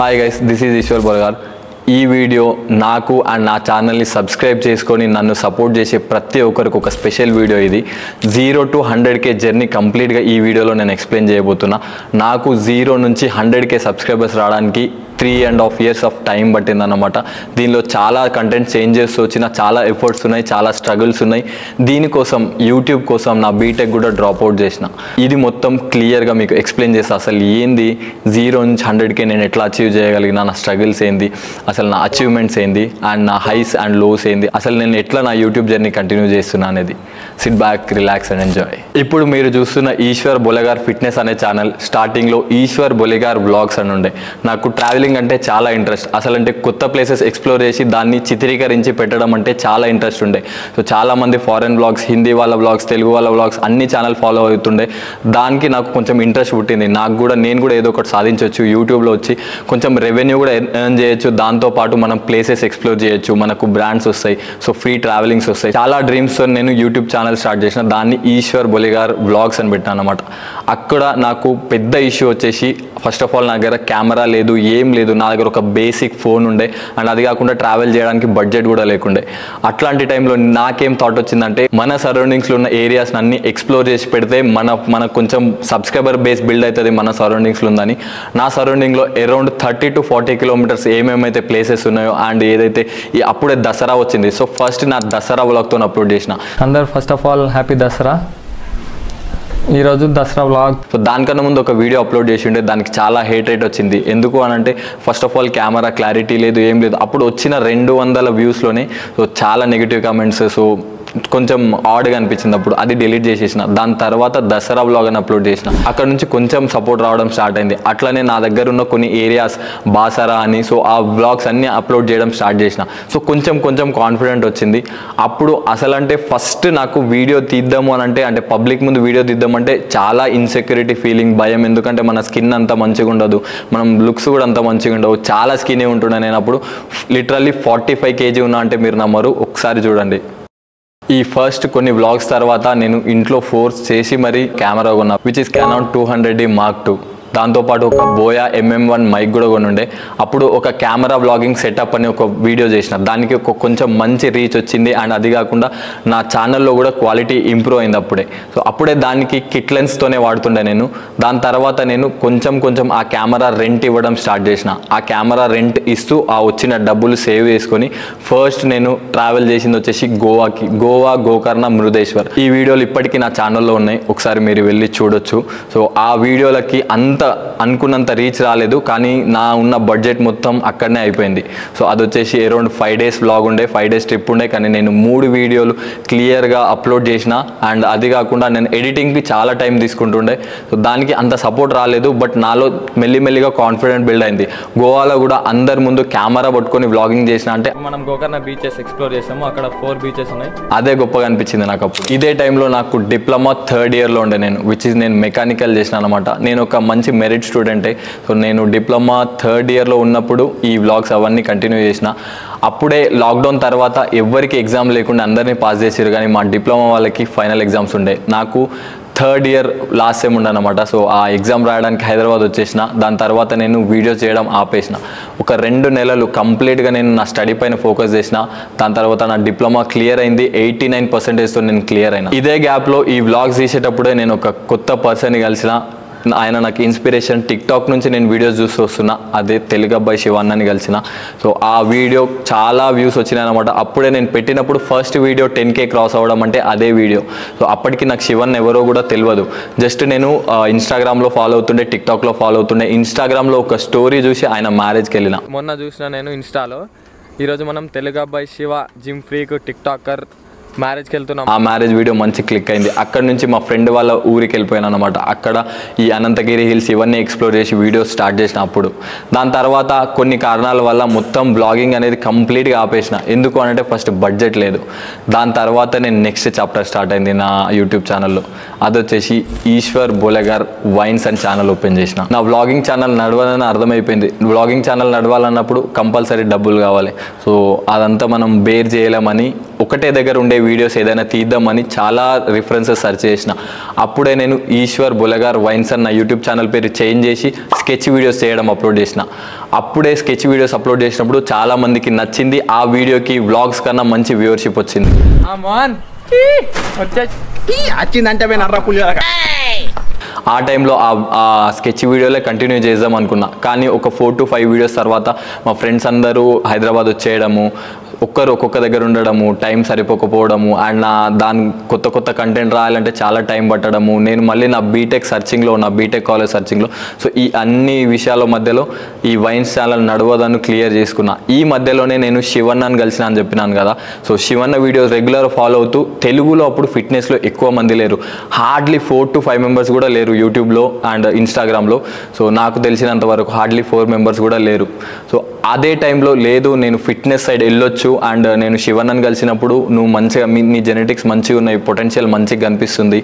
Hi guys, this is Eshwar Bolagar. ఈ video నాకు and నా ఛానల్ని సబ్స్క్రైబ్ చేసుకొని నన్ను సపోర్ట్ చేసే ప్రతి ఒక్కరికి ఒక స్పెషల్ వీడియో. ఇది 0 to 100K జర్నీ కంప్లీట్గా ఈ వీడియోలో నేను ఎక్స్ప్లెయిన్ చేయబోతున్నా. నాకు 0 నుంచి 100K సబ్స్క్రైబర్స్ రావడానికి 3.5 years ఆఫ్ టైం పట్టిందన్నమాట. దీనిలో చాలా కంటెంట్ చేంజెస్ వచ్చిన, చాలా ఎఫర్ట్స్ ఉన్నాయి, చాలా స్ట్రగుల్స్ ఉన్నాయి. దీనికోసం యూట్యూబ్ కోసం నా బీటెక్ కూడా డ్రాప్ అవుట్ చేసిన. ఇది మొత్తం క్లియర్గా మీకు ఎక్స్ప్లెయిన్ చేస్తా. అసలు ఏంది 0 నుంచి 100K నేను ఎట్లా అచీవ్ చేయగలిగిన, నా స్ట్రగుల్స్ ఏంది, అసలు నా అచీవ్మెంట్స్ ఏంది, అండ్ నా హైస్ అండ్ లోస్ ఏంది, అసలు నేను ఎట్లా నా యూట్యూబ్ జర్నీ కంటిన్యూ చేస్తున్నా అనేది. SIT back, relax and enjoy. ఇప్పుడు మీరు చూస్తున్న ఈశ్వర్ బొలగార్ ఫిట్నెస్ అనే ఛానల్ స్టార్టింగ్లో ఈశ్వర్ బొలగార్ వ్లాగ్స్ అని ఉండే. నాకు ట్రావెలింగ్ అంటే చాలా ఇంట్రెస్ట్. అసలు అంటే కొత్త ప్లేసెస్ ఎక్స్ప్లోర్ చేసి దాన్ని చిత్రీకరించి పెట్టడం అంటే చాలా ఇంట్రెస్ట్ ఉండే. సో చాలామంది ఫారెన్ వ్లాగ్స్, హిందీ వాళ్ళ వ్లాగ్స్, తెలుగు వాళ్ళ వ్లాగ్స్ అన్ని ఛానల్ ఫాలో అవుతుండే. దానికి నాకు కొంచెం ఇంట్రెస్ట్ పుట్టింది. నేను కూడా ఏదో ఒకటి సాధించవచ్చు, యూట్యూబ్లో వచ్చి కొంచెం రెవెన్యూ కూడా ఎర్న్ చేయొచ్చు. దాంతోపాటు మనం ప్లేసెస్ ఎక్స్ప్లోర్ చేయొచ్చు, మనకు బ్రాండ్స్ వస్తాయి, సో ఫ్రీ ట్రావెలింగ్స్ వస్తాయి. చాలా డ్రీమ్స్తో నేను యూట్యూబ్ ఛానల్ స్టార్ట్ చేసిన. దాన్ని ఈశ్వర్ బొలగార్ వ్లాగ్స్ అని పెట్టాను అనమాట. అక్కడ నాకు పెద్ద ఇష్యూ వచ్చేసి, ఫస్ట్ ఆఫ్ ఆల్ నా దగ్గర కెమెరా లేదు, ఏం లేదు. నా దగ్గర ఒక బేసిక్ ఫోన్ ఉండే, అండ్ అది కాకుండా ట్రావెల్ చేయడానికి బడ్జెట్ కూడా లేకుండే. అట్లాంటి టైంలో నాకేం థాట్ వచ్చిందంటే, మన సరౌండింగ్స్లో ఉన్న ఏరియాస్ అన్ని ఎక్స్ప్లోర్ చేసి పెడితే మనకు కొంచెం సబ్స్క్రైబర్ బేస్ బిల్డ్ అవుతుంది మన సరౌండింగ్స్లో ఉందని. నా సరౌండింగ్లో అరౌండ్ 30 to 40 kilometers ఏమేమైతే ప్లేసెస్ ఉన్నాయో, అండ్ ఏదైతే అప్పుడే దసరా వచ్చింది. సో ఫస్ట్ నా దసరా వ్లాగ్తో అప్లోడ్ చేసిన. అందరు first of all happy Dasara. ఈరోజు దసరా వ్లాగ్. సో దానికన్నా ముందు ఒక వీడియో అప్లోడ్ చేసి ఉండే, దానికి చాలా హేట్ రేట్ వచ్చింది. ఎందుకు అని అంటే, first of all camera clarity లేదు, ఏం లేదు. అప్పుడు వచ్చిన 200 వ్యూస్లోనే సో చాలా నెగిటివ్ కామెంట్స్, సో కొంచెం ఆడ్గా అనిపించింది. అప్పుడు అది డిలీట్ చేసేసిన. దాని తర్వాత దసరా వ్లాగ్ అని అప్లోడ్ చేసిన. అక్కడ నుంచి కొంచెం సపోర్ట్ రావడం స్టార్ట్ అయింది. అట్లనే నా దగ్గర ఉన్న కొన్ని ఏరియాస్ బాసరా అని, సో ఆ వ్లాగ్స్ అన్నీ అప్లోడ్ చేయడం స్టార్ట్ చేసిన. సో కొంచెం కాన్ఫిడెంట్ వచ్చింది. అప్పుడు అసలు అంటే ఫస్ట్ నాకు వీడియో తీద్దాము అని అంటే పబ్లిక్ ముందు వీడియో తీద్దామంటే చాలా ఇన్సెక్యూరిటీ ఫీలింగ్, భయం. ఎందుకంటే మన స్కిన్ అంత మంచిగా ఉండదు, మనం లుక్స్ కూడా అంత మంచిగా ఉండవు, చాలా స్కిన్ ఉంటుండే. నేను అప్పుడు లిటరల్లీ 45 kg ఉన్నా అంటే మీరు నమ్మరు. ఒకసారి చూడండి. ఈ ఫస్ట్ కొన్ని వ్లాగ్స్ తర్వాత నేను ఇంట్లో ఫోర్స్ చేసి మరీ కెమెరా కొన్నా, which is Canon 200D Mark II. దాంతోపాటు ఒక బోయా MM1 మైక్ కూడా కొని ఉండే. అప్పుడు ఒక కెమెరా వ్లాగింగ్ సెటప్ అని ఒక వీడియో చేసిన. దానికి కొంచెం మంచి రీచ్ వచ్చింది, అండ్ అది కాకుండా నా ఛానల్లో కూడా క్వాలిటీ ఇంప్రూవ్ అయింది అప్పుడే. సో అప్పుడే దానికి కిట్ లెన్స్తోనే వాడుతుండే నేను. దాని తర్వాత నేను కొంచెం ఆ కెమెరా రెంట్ ఇవ్వడం స్టార్ట్ చేసిన. ఆ కెమెరా రెంట్ ఇస్తూ ఆ వచ్చిన డబ్బులు సేవ్ చేసుకొని ఫస్ట్ నేను ట్రావెల్ చేసింది వచ్చేసి గోవా, గోకర్ణ, మృదేశ్వర్. ఈ వీడియోలు ఇప్పటికీ నా ఛానల్లో ఉన్నాయి, ఒకసారి మీరు వెళ్ళి చూడొచ్చు. సో ఆ వీడియోలకి అనుకున్నంత రీచ్ రాలేదు, కానీ నా ఉన్న బడ్జెట్ మొత్తం అక్కడనే అయిపోయింది. సో అది వచ్చేసి అరౌండ్ 5 days వ్లాగ్ ఉండే, 5 days ట్రిప్ ఉండే. కానీ నేను 3 వీడియోలు క్లియర్గా అప్లోడ్ చేసిన. అండ్ అది కాకుండా నేను ఎడిటింగ్కి చాలా టైం తీసుకుంటుండే. సో దానికి అంత సపోర్ట్ రాలేదు, బట్ నాలో మెల్లిమెల్లిగా కాన్ఫిడెంట్ బిల్డ్ అయింది. గోవాలో కూడా అందరి ముందు కెమెరా పట్టుకొని వ్లాగింగ్ చేసిన. అంటే మనం గోకర్ణ బీచెస్ ఎక్స్ప్లోర్ చేసాము, అక్కడ 4 beaches ఉన్నాయి. అదే గొప్పగా అనిపించింది నాకు అప్పుడు. ఇదే టైంలో నాకు డిప్లొమా 3rd yearలో ఉండే నేను, విచ్ ఇస్ నేను మెకానికల్ చేసిన అనమాట. నేను ఒక మంచి మెరిట్ స్టూడెంటే. సో నేను డిప్లొమా 3rd yearలో ఉన్నప్పుడు ఈ వ్లాగ్స్ అవన్నీ కంటిన్యూ చేసిన. అప్పుడే లాక్డౌన్ తర్వాత ఎవరికి ఎగ్జామ్ లేకుండా అందరినీ పాస్ చేసారు, కానీ మా డిప్లొమా వాళ్ళకి ఫైనల్ ఎగ్జామ్స్ ఉండే. నాకు 3rd year లాస్ట్ సెమ్ ఉండనమాట. సో ఆ ఎగ్జామ్ రాయడానికి హైదరాబాద్ వచ్చేసిన. దాని తర్వాత నేను వీడియో చేయడం ఆపేసిన. ఒక 2 నెలలు కంప్లీట్గా నేను నా స్టడీ పైన ఫోకస్ చేసిన. దాని తర్వాత నా డిప్లొమా క్లియర్ అయింది. 89%తో నేను క్లియర్ అయినా. ఇదే గ్యాప్లో ఈ వ్లాగ్స్ తీసేటప్పుడే నేను ఒక కొత్త పర్సన్ని కలిసిన. ఆయన నాకు ఇన్స్పిరేషన్. టిక్టాక్ నుంచి నేను వీడియోస్ చూస్తూ వస్తున్నా, అదే తెలుగు అబ్బాయి శివన్నని కలిసిన. సో ఆ వీడియో చాలా వ్యూస్ వచ్చినాయి అనమాట. అప్పుడే నేను పెట్టినప్పుడు ఫస్ట్ వీడియో 10K క్రాస్ అవ్వడం అంటే అదే వీడియో. సో అప్పటికి నాకు శివన్ ఎవరో కూడా తెలియదు. జస్ట్ నేను ఇన్స్టాగ్రామ్లో ఫాలో అవుతుండే, టిక్టాక్లో ఫాలో అవుతుండే. ఇన్స్టాగ్రామ్లో ఒక స్టోరీ చూసి ఆయన మ్యారేజ్కి వెళ్ళిన. మొన్న చూసిన నేను ఇన్స్టాలో. ఈరోజు మనం తెలుగు అబ్బాయి శివ, జిమ్ ఫ్రీక్, టిక్టాకర్ మ్యారేజ్కి వెళ్తున్నాం. ఆ మ్యారేజ్ వీడియో మంచి క్లిక్ అయింది. అక్కడ నుంచి మా ఫ్రెండ్ వాళ్ళ ఊరికి వెళ్ళిపోయాను అనమాట. అక్కడ ఈ అనంతగిరి హిల్స్ ఇవన్నీ ఎక్స్ప్లోర్ చేసి వీడియోస్ స్టార్ట్ చేసిన అప్పుడు. దాని తర్వాత కొన్ని కారణాల వల్ల మొత్తం బ్లాగింగ్ అనేది కంప్లీట్గా ఆపేసిన. ఎందుకు అంటే ఫస్ట్ బడ్జెట్ లేదు. దాని తర్వాత నేను నెక్స్ట్ చాప్టర్ స్టార్ట్ అయింది నా యూట్యూబ్ ఛానల్లో. అది వచ్చేసి Eshwar Bolagar vines and channel open చేసిన. నా వ్లాగింగ్ ఛానల్ నడవాలని అర్థమైపోయింది. వ్లాగింగ్ ఛానల్ నడవాలన్నప్పుడు కంపల్సరీ డబ్బులు కావాలి. సో అదంతా మనం బేర్ చేయలేమని ఒకటే దగ్గర ఉండే వీడియోస్ ఏదైనా తీద్దామని చాలా రిఫరెన్సెస్ సెర్చ్ చేసిన. అప్పుడే నేను ఈశ్వర్ బులగార్ వైన్స్ అన్న యూట్యూబ్ ఛానల్ పేరు చేంజ్ చేసి స్కెచ్ వీడియోస్ చేయడం అప్లోడ్ చేసిన. అప్పుడే స్కెచ్ వీడియోస్ అప్లోడ్ చేసినప్పుడు చాలా మందికి నచ్చింది. ఆ వీడియోకి వ్లాగ్స్ కన్నా మంచి వ్యూవర్షిప్ వచ్చింది. వచ్చిందంటే ఆ టైంలో ఆ స్కెచ్ వీడియోలే కంటిన్యూ చేద్దాం అనుకున్నా. కానీ ఒక 4 to 5 వీడియోస్ తర్వాత మా ఫ్రెండ్స్ అందరూ హైదరాబాద్ వచ్చేయడము, ఒక్కొక్క దగ్గర ఉండడము, టైం సరిపోకపోవడము అండ్ దాని కొత్త కంటెంట్ రాయాలంటే చాలా టైం పట్టడము, నేను మళ్ళీ నా బీటెక్ కాలేజ్ సర్చింగ్లో సో ఈ అన్ని విషయాల మధ్యలో ఈ వైన్స్ ఛానల్ నడవదని క్లియర్ చేసుకున్నా. ఈ మధ్యలోనే నేను శివన్నని కలిసిన అని చెప్పినాను కదా. So Shivanna videos regular follow అవుతూ తెలుగులో అప్పుడు ఫిట్నెస్లో ఎక్కువ మంది లేరు, హార్డ్లీ 4 to 5 మెంబర్స్ కూడా లేరు యూట్యూబ్లో అండ్ ఇన్స్టాగ్రామ్లో. సో నాకు తెలిసినంత వరకు హార్డ్లీ 4 మెంబర్స్ కూడా లేరు. సో అదే టైంలో లేదు నేను ఫిట్నెస్ సైడ్ వెళ్ళొచ్చు అండ్ నేను శివన్నని కలిసినప్పుడు నువ్వు మంచిగా నీ జెనెటిక్స్ మంచిగా ఉన్నాయి, పొటెన్షియల్ మంచిగా కనిపిస్తుంది,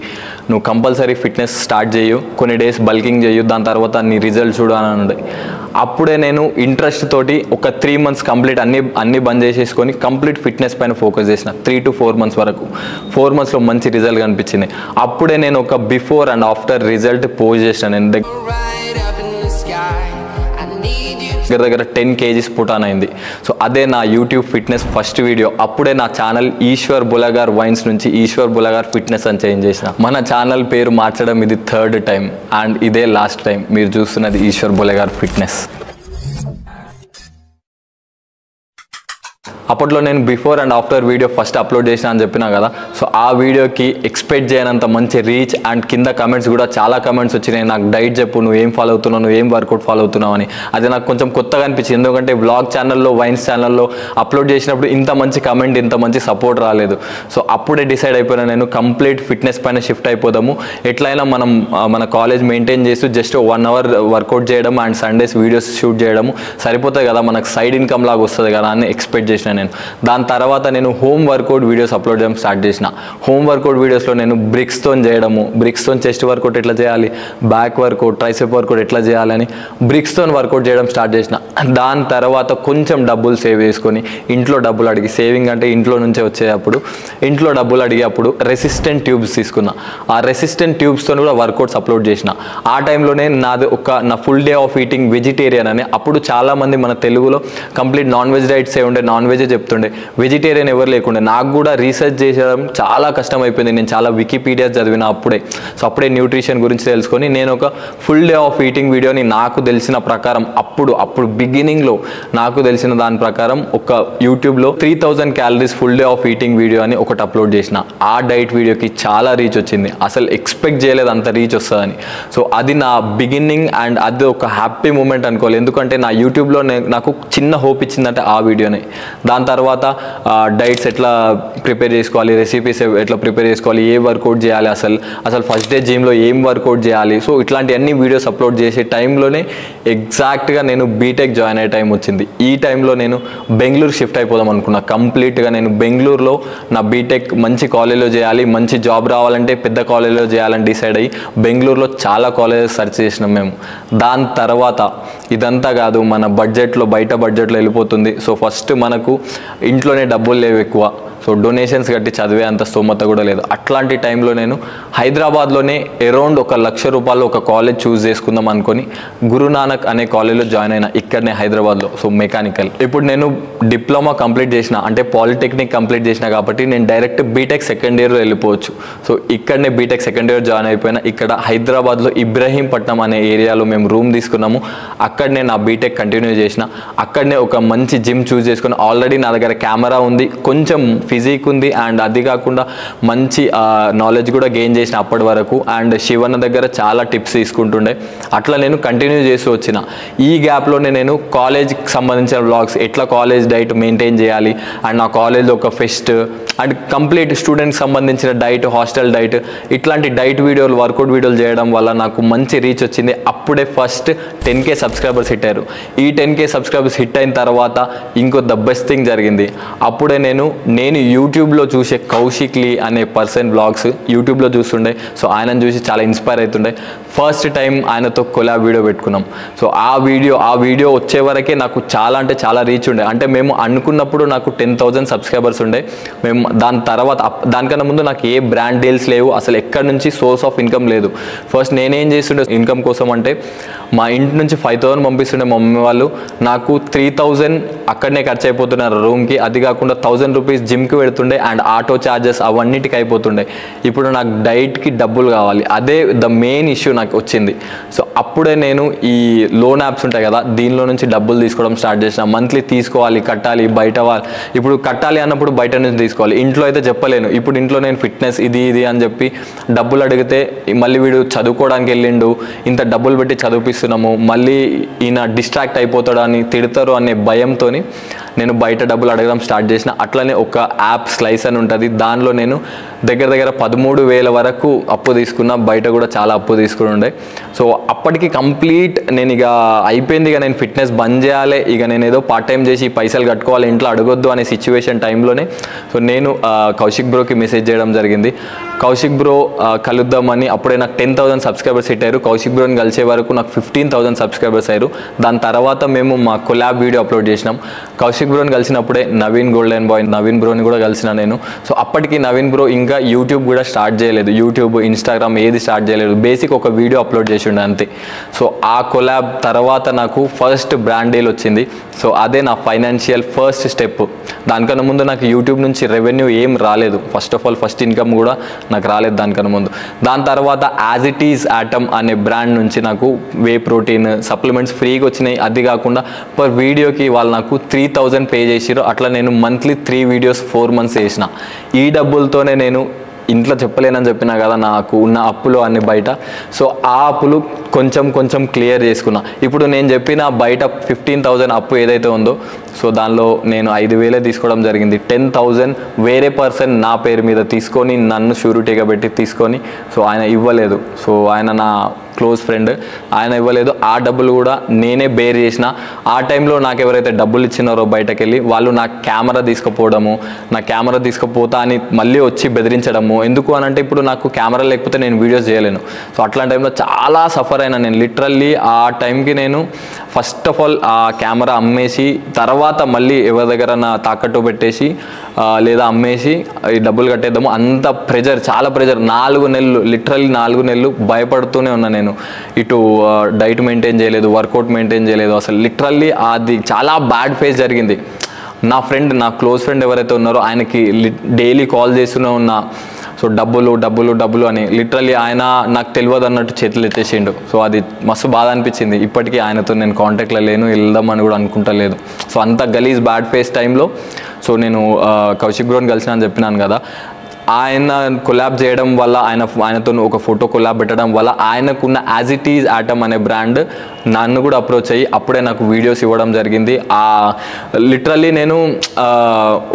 నువ్వు కంపల్సరీ ఫిట్నెస్ స్టార్ట్ చేయు, కొన్ని డేస్ బల్కింగ్ చేయు, దాని తర్వాత నీ రిజల్ట్ చూడు అని ఉండే. అప్పుడే నేను ఇంట్రెస్ట్ తోటి ఒక 3 months కంప్లీట్ అన్ని బంద్ చేసేసుకొని కంప్లీట్ ఫిట్నెస్ పైన ఫోకస్ చేసిన 3 to 4 months వరకు. 4 monthsలో మంచి రిజల్ట్ కనిపించింది. అప్పుడే నేను ఒక before and after result post చేసిన. నేను దగ్గర 10 kgs పుటాన్ అయింది. సో అదే నా యూట్యూబ్ ఫిట్నెస్ ఫస్ట్ వీడియో. అప్పుడే నా ఛానల్ ఈశ్వర్ బులగార్ వైన్స్ నుంచి ఈశ్వర్ బులగార్ ఫిట్నెస్ అని చేంజ్ చేసిన. మన ఛానల్ పేరు మార్చడం ఇది 3rd టైం అండ్ ఇదే లాస్ట్ టైం మీరు చూస్తున్నది ఈశ్వర్ బులగార్ ఫిట్నెస్. అప్పట్లో నేను before and after video first upload చేసిన అని చెప్పినా కదా. సో ఆ వీడియోకి ఎక్స్పెక్ట్ చేయనంత మంచి రీచ్ అండ్ కింద కమెంట్స్ కూడా చాలా కమెంట్స్ వచ్చినాయి. నాకు డైట్ చెప్పు, నువ్వు ఏం ఫాలో అవుతున్నావు, నువ్వు ఏం వర్కౌట్ ఫాలో అవుతున్నావు అని. అది నాకు కొంచెం కొత్తగా అనిపించింది, ఎందుకంటే వ్లాగ్ ఛానల్లో వైన్స్ ఛానల్లో అప్లోడ్ చేసినప్పుడు ఇంత మంచి కమెంట్ ఇంత మంచి సపోర్ట్ రాలేదు. సో అప్పుడే డిసైడ్ అయిపోయినా నేను కంప్లీట్ ఫిట్నెస్ పైన షిఫ్ట్ అయిపోదాము, ఎట్లయినా మనం మన కాలేజ్ మెయింటైన్ చేస్తూ జస్ట్ 1 hour వర్కౌట్ చేయడం అండ్ సండేస్ వీడియోస్ షూట్ చేయడము సరిపోతాయి కదా, మనకు సైడ్ ఇన్కమ్ లాగా వస్తుంది కదా అని ఎక్స్పెక్ట్ చేసిన నేను. దాని తర్వాత నేను హోమ్ వర్కౌట్ వీడియోస్ అప్లోడ్ చేయడం స్టార్ట్ చేసిన. హోమ్ వర్కౌట్ వీడియోస్లో నేను బ్రిక్స్తో చేయడము, బ్రిక్స్తో చెస్ట్ వర్కౌట్ ఎట్లా చేయాలి, బ్యాక్ వర్కౌట్, ట్రైసెప్ వర్కౌట్ ఎట్లా చేయాలని బ్రిక్స్తో వర్కౌట్ చేయడం స్టార్ట్ చేసిన. దాని తర్వాత కొంచెం డబ్బులు సేవ్ చేసుకొని ఇంట్లో డబ్బులు అడిగి, సేవింగ్ అంటే ఇంట్లో నుంచే వచ్చేటప్పుడు ఇంట్లో డబ్బులు అడిగేటప్పుడు రెసిస్టెంట్ ట్యూబ్స్ తీసుకున్నా. ఆ రెసిస్టెంట్ ట్యూబ్స్తో కూడా వర్కౌట్స్ అప్లోడ్ చేసిన. ఆ టైంలోనే నా full day of eating vegetarian అని. అప్పుడు చాలామంది మన తెలుగులో కంప్లీట్ నాన్ వెజ్ డైట్సే ఉండే, నాన్ వెజ్ చెప్తుండే, వెజిటేరియన్ ఎవరు లేకుండే. నాకు కూడా రీసెర్చ్ చేయడం చాలా కష్టం అయిపోయింది. నేను చాలా వికీపీడియా చదివిన అప్పుడే. సో అప్పుడే న్యూట్రిషన్ గురించి తెలుసుకొని నేను ఒక ఫుల్ డే ఆఫ్ ఈటింగ్ వీడియోని నాకు తెలిసిన ప్రకారం అప్పుడు బిగినింగ్లో నాకు తెలిసిన దాని ప్రకారం ఒక యూట్యూబ్లో 3000 calories full day of eating video అని ఒకటి అప్లోడ్ చేసిన. ఆ డైట్ వీడియోకి చాలా రీచ్ వచ్చింది, అసలు ఎక్స్పెక్ట్ చేయలేదు అంత రీచ్ వస్తుందని. సో అది నా బిగినింగ్ అండ్ అది ఒక హ్యాపీ మూమెంట్ అనుకోవాలి, ఎందుకంటే నా యూట్యూబ్లో నాకు చిన్న హోప్ ఇచ్చిందంటే ఆ వీడియోనే. దాని తర్వాత డైట్స్ ఎట్లా ప్రిపేర్ చేసుకోవాలి, రెసిపీస్ ఎట్లా ప్రిపేర్ చేసుకోవాలి, ఏ వర్కౌట్ చేయాలి, అసలు ఫస్ట్ డే జిమ్లో ఏం వర్కౌట్ చేయాలి. సో ఇట్లాంటి అన్ని వీడియోస్ అప్లోడ్ చేసే టైంలోనే ఎగ్జాక్ట్గా నేను బీటెక్ జాయిన్ అయ్యే టైం వచ్చింది. ఈ టైంలో నేను బెంగళూరు షిఫ్ట్ అయిపోదాం అనుకున్నా. కంప్లీట్గా నేను బెంగళూరులో నా బీటెక్ మంచి కాలేజ్లో చేయాలి, మంచి జాబ్ రావాలంటే పెద్ద కాలేజ్లో చేయాలని డిసైడ్ అయ్యి బెంగళూరులో చాలా కాలేజెస్ సెర్చ్ చేసినాం మేము. దాని తర్వాత ఇదంతా కాదు, మన బయట బడ్జెట్లో వెళ్ళిపోతుంది. సో ఫస్ట్ మనకు ఇంట్లోనే డబ్బులు లేవు ఎక్కువ, సో డొనేషన్స్ కట్టి చదివే అంత స్తోమత కూడా లేదు. అట్లాంటి టైంలో నేను హైదరాబాద్లోనే అరౌండ్ 1 లక్ష రూపాయలు ఒక కాలేజ్ చూస్ చేసుకుందాం అనుకొని గురునానక్ అనే కాలేజ్లో జాయిన్ అయినా, ఇక్కడనే హైదరాబాద్లో. So mechanical. ఇప్పుడు నేను డిప్లొమా కంప్లీట్ చేసిన, అంటే పాలిటెక్నిక్ కంప్లీట్ చేసిన కాబట్టి నేను డైరెక్ట్ బీటెక్ సెకండ్ ఇయర్లో వెళ్ళిపోవచ్చు. సో ఇక్కడనే బీటెక్ సెకండ్ ఇయర్ జాయిన్ అయిపోయినా. ఇక్కడ హైదరాబాద్లో ఇబ్రహీంపట్నం అనే ఏరియాలో మేము రూమ్ తీసుకున్నాము. అక్కడనే నా బీటెక్ కంటిన్యూ చేసిన. అక్కడనే ఒక మంచి జిమ్ చూస్ చేసుకుని, ఆల్రెడీ నా దగ్గర కెమెరా ఉంది, కొంచెం ఫిజిక్ ఉంది అండ్ అది కాకుండా మంచి నాలెడ్జ్ కూడా గెయిన్ చేసిన అప్పటి వరకు. అండ్ శివన్న దగ్గర చాలా టిప్స్ తీసుకుంటుండే. అట్లా నేను కంటిన్యూ చేస్తూ వచ్చిన. ఈ గ్యాప్లోనే నేను కాలేజ్కి సంబంధించిన వ్లాగ్స్, ఎట్లా కాలేజ్ డైట్ మెయింటైన్ చేయాలి అండ్ నా కాలేజ్లో ఒక ఫెస్ట్ అండ్ కంప్లీట్ స్టూడెంట్కి సంబంధించిన డైట్, హాస్టల్ డైట్, ఇట్లాంటి డైట్ వీడియోలు, వర్కౌట్ వీడియోలు చేయడం వల్ల నాకు మంచి రీచ్ వచ్చింది. అప్పుడే ఫస్ట్ 10K సబ్స్క్రైబర్స్ హిట్ అయ్యారు. ఈ 10K సబ్స్క్రైబర్స్ హిట్ అయిన తర్వాత ఇంకో ద బెస్ట్ థింగ్ జరిగింది. అప్పుడే నేను యూట్యూబ్లో చూసే కౌశిక్ లీ అనే పర్సన్ బ్లాగ్స్ యూట్యూబ్లో చూస్తుండే. సో ఆయనను చూసి చాలా ఇన్స్పైర్ అవుతుండే. ఫస్ట్ టైం ఆయనతో కొలాబ్ వీడియో పెట్టుకున్నాం. సో ఆ వీడియో వచ్చే వరకే నాకు చాలా అంటే చాలా రీచ్ ఉండే. అంటే మేము అనుకున్నప్పుడు నాకు 10,000 సబ్స్క్రైబర్స్ ఉండే. మేము దాని తర్వాత దానికన్నా ముందు నాకు ఏ బ్రాండ్ డీల్స్ లేవు, అసలు ఎక్కడి నుంచి సోర్స్ ఆఫ్ ఇన్కమ్ లేదు. ఫస్ట్ నేనేం చేస్తుండే ఇన్కమ్ కోసం అంటే మా ఇంటి నుంచి 5,000 పంపిస్తుండే మా మమ్మీ వాళ్ళు, నాకు 3,000 అక్కడనే ఖర్చు అయిపోతున్నారు రూమ్కి. అది కాకుండా 1,000 రూపీస్ జిమ్కి పెడుతుండే అండ్ ఆటో ఛార్జెస్ అవన్నిటికి అయిపోతుండే. ఇప్పుడు నాకు డైట్కి డబ్బులు కావాలి, అదే ద మెయిన్ ఇష్యూ నాకు వచ్చింది. సో అప్పుడే నేను ఈ లోన్ యాప్స్ ఉంటాయి కదా, దీనిలో నుంచి డబ్బులు తీసుకోవడం స్టార్ట్ చేసిన. మంత్లీ తీసుకోవాలి, కట్టాలి, బయట ఇప్పుడు కట్టాలి అన్నప్పుడు బయట నుంచి తీసుకోవాలి. ఇంట్లో అయితే చెప్పలేను. ఇప్పుడు ఇంట్లో నేను ఫిట్నెస్ ఇది అని చెప్పి డబ్బులు అడిగితే మళ్ళీ వీడు చదువుకోవడానికి వెళ్ళిండు, ఇంత డబ్బులు పెట్టి చదివిస్తున్నాము, మళ్ళీ ఈయన డిస్ట్రాక్ట్ అయిపోతాడు అని తిడతారు అనే భయంతో నేను బయట డబ్బులు అడగడం స్టార్ట్ చేసిన. అట్లనే ఒక యాప్ స్లైస్ అని ఉంటుంది, దానిలో నేను దగ్గర 13,000 వరకు అప్పు తీసుకున్నా. బయట కూడా చాలా అప్పు తీసుకుని ఉండే. సో అప్పటికి కంప్లీట్ నేను ఇక అయిపోయింది, ఇక నేను ఫిట్నెస్ బంద్ చేయాలి, ఇక నేను ఏదో పార్ట్ టైం చేసి పైసలు కట్టుకోవాలి, ఇంట్లో అడగొద్దు అనే సిచ్యువేషన్ టైంలోనే సో నేను కౌశిక్ బ్రోకి మెసేజ్ చేయడం జరిగింది. కౌశిక్ బ్రో కలుద్దామని. అప్పుడే నాకు 10,000 సబ్స్క్రైబర్స్ హిట్టారు. కౌశిక్ బ్రోని కలిసే వరకు నాకు 15,000 సబ్స్క్రైబర్స్ అయ్యారు. దాని తర్వాత మేము మా కొలాబ్ వీడియో అప్లోడ్ చేసినాం. కౌశిక్ బ్రోని కలిసినప్పుడే నవీన్ గోల్డెన్ బాయ్ నవీన్ బ్రోని కూడా కలిసిన నేను. సో అప్పటికి నవీన్ బ్రో ఇంకా యూట్యూబ్ కూడా స్టార్ట్ చేయలేదు, యూట్యూబ్ ఇన్స్టాగ్రామ్ ఏది స్టార్ట్ చేయలేదు, బేసిక్ ఒక వీడియో అప్లోడ్ చేసి ఉండే అంతే. సో ఆ కొలాబ్ తర్వాత నాకు ఫస్ట్ బ్రాండ్ డీల్ వచ్చింది. సో అదే నా ఫైనాన్షియల్ ఫస్ట్ స్టెప్. దానికన్నా ముందు నాకు యూట్యూబ్ నుంచి రెవెన్యూ ఏం రాలేదు. First of all first income కూడా నాకు రాలేదు దానికన్నా ముందు. దాని తర్వాత యాజ్ ఇట్ ఈజ్ ఆటమ్ అనే బ్రాండ్ నుంచి నాకు వే ప్రోటీన్ సప్లిమెంట్స్ ఫ్రీగా వచ్చినాయి. అది కాకుండా పర్ వీడియోకి వాళ్ళు నాకు 3,000 పే చేసిరు. అట్లా నేను మంత్లీ 3 వీడియోస్ 4 మంత్స్ చేసిన. ఈ డబ్బులతోనే నేను ఇంట్లో చెప్పలేనని చెప్పినా కదా నాకు ఉన్న అప్పులు అన్ని బయట. సో ఆ అప్పులు కొంచెం క్లియర్ చేసుకున్నా. ఇప్పుడు నేను చెప్పిన బయట 15,000 అప్పు ఏదైతే ఉందో సో దానిలో నేను 5,000 తీసుకోవడం జరిగింది. 10,000 వేరే పర్సన్ నా పేరు మీద తీసుకొని నన్ను షూరిటీగా పెట్టి తీసుకొని సో ఆయన ఇవ్వలేదు. సో ఆయన నా క్లోజ్ ఫ్రెండ్, ఆయన ఇవ్వలేదు. ఆ డబ్బులు కూడా నేనే బేర్ చేసిన. ఆ టైంలో నాకు ఎవరైతే డబ్బులు ఇచ్చినారో బయటకు వెళ్ళి వాళ్ళు నా కెమెరా తీసుకుపోవడము, నా కెమెరా తీసుకుపోతా అని మళ్ళీ వచ్చి బెదిరించడము. ఎందుకు అని అంటే ఇప్పుడు నాకు కెమెరా లేకపోతే నేను వీడియోస్ చేయలేను. సో అట్లాంటి టైంలో చాలా సఫర్ అయినా నేను. లిటరల్లీ ఆ టైంకి నేను ఫస్ట్ ఆఫ్ ఆల్ ఆ కెమెరా అమ్మేసి తర్వాత మళ్ళీ ఎవరి దగ్గర నా తాకట్టు పెట్టేసి లేదా అమ్మేసి ఈ డబ్బులు కట్టేద్దాము. అంత ప్రెజర్, చాలా ప్రెజర్. 4 నెలలు లిటరల్లీ 4 నెలలు భయపడుతూనే ఉన్నా నేను. ఇటు డైట్ మెయింటైన్ చేయలేదు, వర్కౌట్ మెయింటైన్ చేయలేదు. అసలు లిటరల్లీ అది చాలా బ్యాడ్ ఫేజ్ జరిగింది. నా ఫ్రెండ్, నా క్లోజ్ ఫ్రెండ్ ఎవరైతే ఉన్నారో ఆయనకి డైలీ కాల్ చేస్తూనే ఉన్నా. సో డబ్బులు అని లిటరల్లీ ఆయన నాకు తెలియదు అన్నట్టు చేతులు ఎత్తేసిండు. సో అది మస్తు బాధ అనిపించింది. ఇప్పటికీ ఆయనతో నేను కాంటాక్ట్లో లేను, వెళ్దామని కూడా అనుకుంటలేదు. సో అంత గలీజ్ బ్యాడ్ ఫేస్ టైంలో సో నేను కౌశిక్ బ్రోని కలిసిన అని చెప్పినాను కదా, ఆయన కొలాబ్ చేయడం వల్ల ఆయనతో ఒక ఫోటో కొలాబ్ పెట్టడం వల్ల ఆయనకున్న యాజ్ ఇట్ ఈజ్ ఆటమ్ అనే బ్రాండ్ నన్ను కూడా అప్రోచ్ అయ్యి అప్పుడే నాకు వీడియోస్ ఇవ్వడం జరిగింది. లిటరల్లీ నేను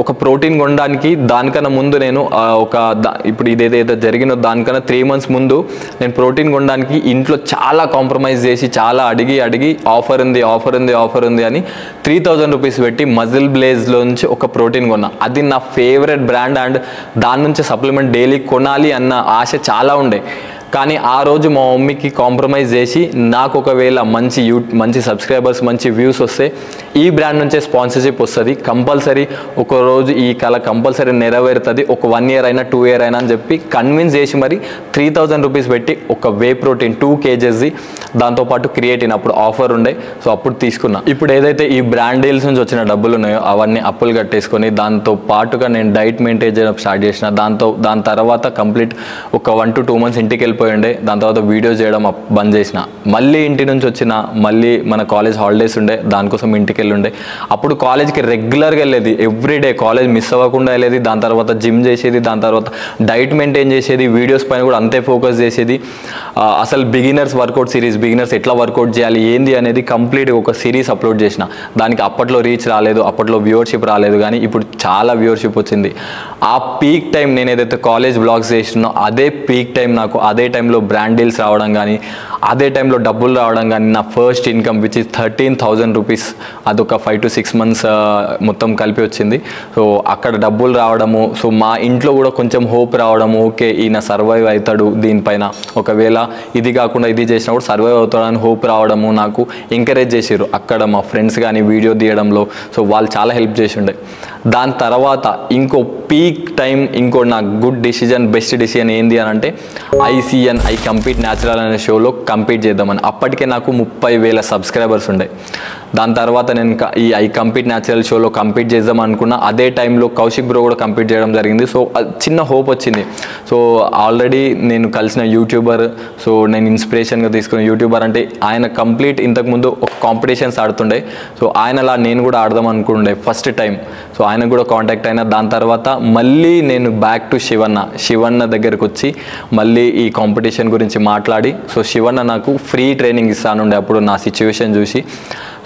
ఒక ప్రోటీన్ కొనడానికి దానికన్నా ముందు నేను ఇప్పుడు ఇదేదైతే జరిగినో దానికన్నా 3 months ముందు నేను ప్రోటీన్ కొనడానికి ఇంట్లో చాలా కాంప్రమైజ్ చేసి చాలా అడిగి ఆఫర్ ఉంది అని 3,000 రూపీస్ పెట్టి మజిల్ బ్లేజ్లో నుంచి ఒక ప్రోటీన్ కొన్నా. అది నా ఫేవరెట్ బ్రాండ్ అండ్ దాని నుంచి సప్లిమెంట్ డైలీ కొనాలి అన్న ఆశ చాలా ఉండే. కానీ ఆ రోజు మా మమ్మీకి కాంప్రమైజ్ చేసి నాకు ఒకవేళ మంచి సబ్స్క్రైబర్స్ మంచి వ్యూస్ వస్తే ఈ బ్రాండ్ నుంచే స్పాన్సర్షిప్ వస్తుంది, కంపల్సరీ ఒకరోజు ఈ కళ కంపల్సరీ నెరవేరుతుంది, ఒక 1 year అయినా 2 year అయినా అని చెప్పి కన్విన్స్ చేసి మరి 3,000 రూపీస్ పెట్టి ఒక వే ప్రోటీన్ 2 kgs దాంతోపాటు క్రియేటిన్ అప్పుడు ఆఫర్ ఉండే. సో అప్పుడు తీసుకున్నా. ఇప్పుడు ఏదైతే ఈ బ్రాండ్ డీల్స్ నుంచి వచ్చిన డబ్బులు ఉన్నాయో అవన్నీ అప్పులు కట్టేసుకొని దాంతో పాటుగా నేను డైట్ మెయింటైన్ చేయడం స్టార్ట్ చేసిన. దాని తర్వాత కంప్లీట్ ఒక 1 to 2 months ఇంటికి వెళ్ళిపోయిండే. దాని తర్వాత వీడియోస్ చేయడం బంద్ చేసిన. మళ్ళీ ఇంటి నుంచి వచ్చిన మళ్ళీ మన కాలేజ్ హాలిడేస్ ఉండే, దానికోసం ఇంటికి వెళ్ళి ఉండే. అప్పుడు కాలేజ్కి రెగ్యులర్గా వెళ్ళేది, ఎవ్రీడే కాలేజ్ మిస్ అవ్వకుండా వెళ్ళేది. దాని తర్వాత జిమ్ చేసేది, దాని తర్వాత డైట్ మెయింటైన్ చేసేది, వీడియోస్ పైన కూడా అంతే ఫోకస్ చేసేది. అసలు బిగినర్స్ వర్కౌట్ సిరీస్, బిగినర్స్ ఎట్లా వర్కౌట్ చేయాలి ఏంది అనేది కంప్లీట్గా ఒక సిరీస్ అప్లోడ్ చేసిన. దానికి అప్పట్లో రీచ్ రాలేదు, అప్పట్లో వ్యూవర్షిప్ రాలేదు, కానీ ఇప్పుడు చాలా వ్యూవర్షిప్ వచ్చింది. ఆ పీక్ టైం నేను ఏదైతే కాలేజ్ బ్లాగ్స్ చేసినో అదే పీక్ టైం నాకు. అదే టైంలో బ్రాండ్ డీల్స్ రావడం కానీ, అదే టైంలో డబ్బులు రావడం కానీ, నా first income which is 13,000 rupees, అదొక 5 to 6 months మొత్తం కలిపి వచ్చింది. సో అక్కడ డబ్బులు రావడము, సో మా ఇంట్లో కూడా కొంచెం హోప్ రావడము, ఓకే ఈయన సర్వైవ్ అవుతాడు దీనిపైన, ఒకవేళ ఇది కాకుండా ఇది చేసినప్పుడు సర్వైవ్ అవుతాడని హోప్ రావడము నాకు ఎంకరేజ్ చేసారు అక్కడ మా ఫ్రెండ్స్ కానీ వీడియో తీయడంలో. సో వాళ్ళు చాలా హెల్ప్ చేసి ఉండే. దాని తర్వాత ఇంకో పీక్ టైం, ఇంకో నా గుడ్ డెసిజన్, బెస్ట్ డెసిజన్ ఏంది అని అంటే ICN ఐ కంపీట్ న్యాచురల్ అనే షోలో కంపీట్ చేద్దామని. అప్పటికే నాకు 30,000 సబ్స్క్రైబర్స్ ఉండే. దాని తర్వాత నేను ఈ ఐ కంపీట్ న్యాచురల్ షోలో కంపీట్ చేద్దాం అనుకున్నా. అదే టైంలో కౌశిక్ బ్రో కూడా కంపీట్ చేయడం జరిగింది. సో చిన్న హోప్ వచ్చింది. సో ఆల్రెడీ నేను కలిసిన యూట్యూబర్, సో నేను ఇన్స్పిరేషన్గా తీసుకున్న యూట్యూబర్ అంటే ఆయన కంప్లీట్ ఇంతకుముందు ఒక కాంపిటీషన్స్ ఆడుతుండే. సో ఆయనలా నేను కూడా ఆడదాం అనుకుండే ఫస్ట్ టైం. సో ఆయన కూడా కాంటాక్ట్ అయినా. దాని తర్వాత మళ్ళీ నేను బ్యాక్ టు శివన్న దగ్గరకు వచ్చి మళ్ళీ ఈ కాంపిటీషన్ గురించి మాట్లాడి, సో శివన్న నాకు ఫ్రీ ట్రైనింగ్ ఇస్తానుండే అప్పుడు నా సిచ్యువేషన్ చూసి.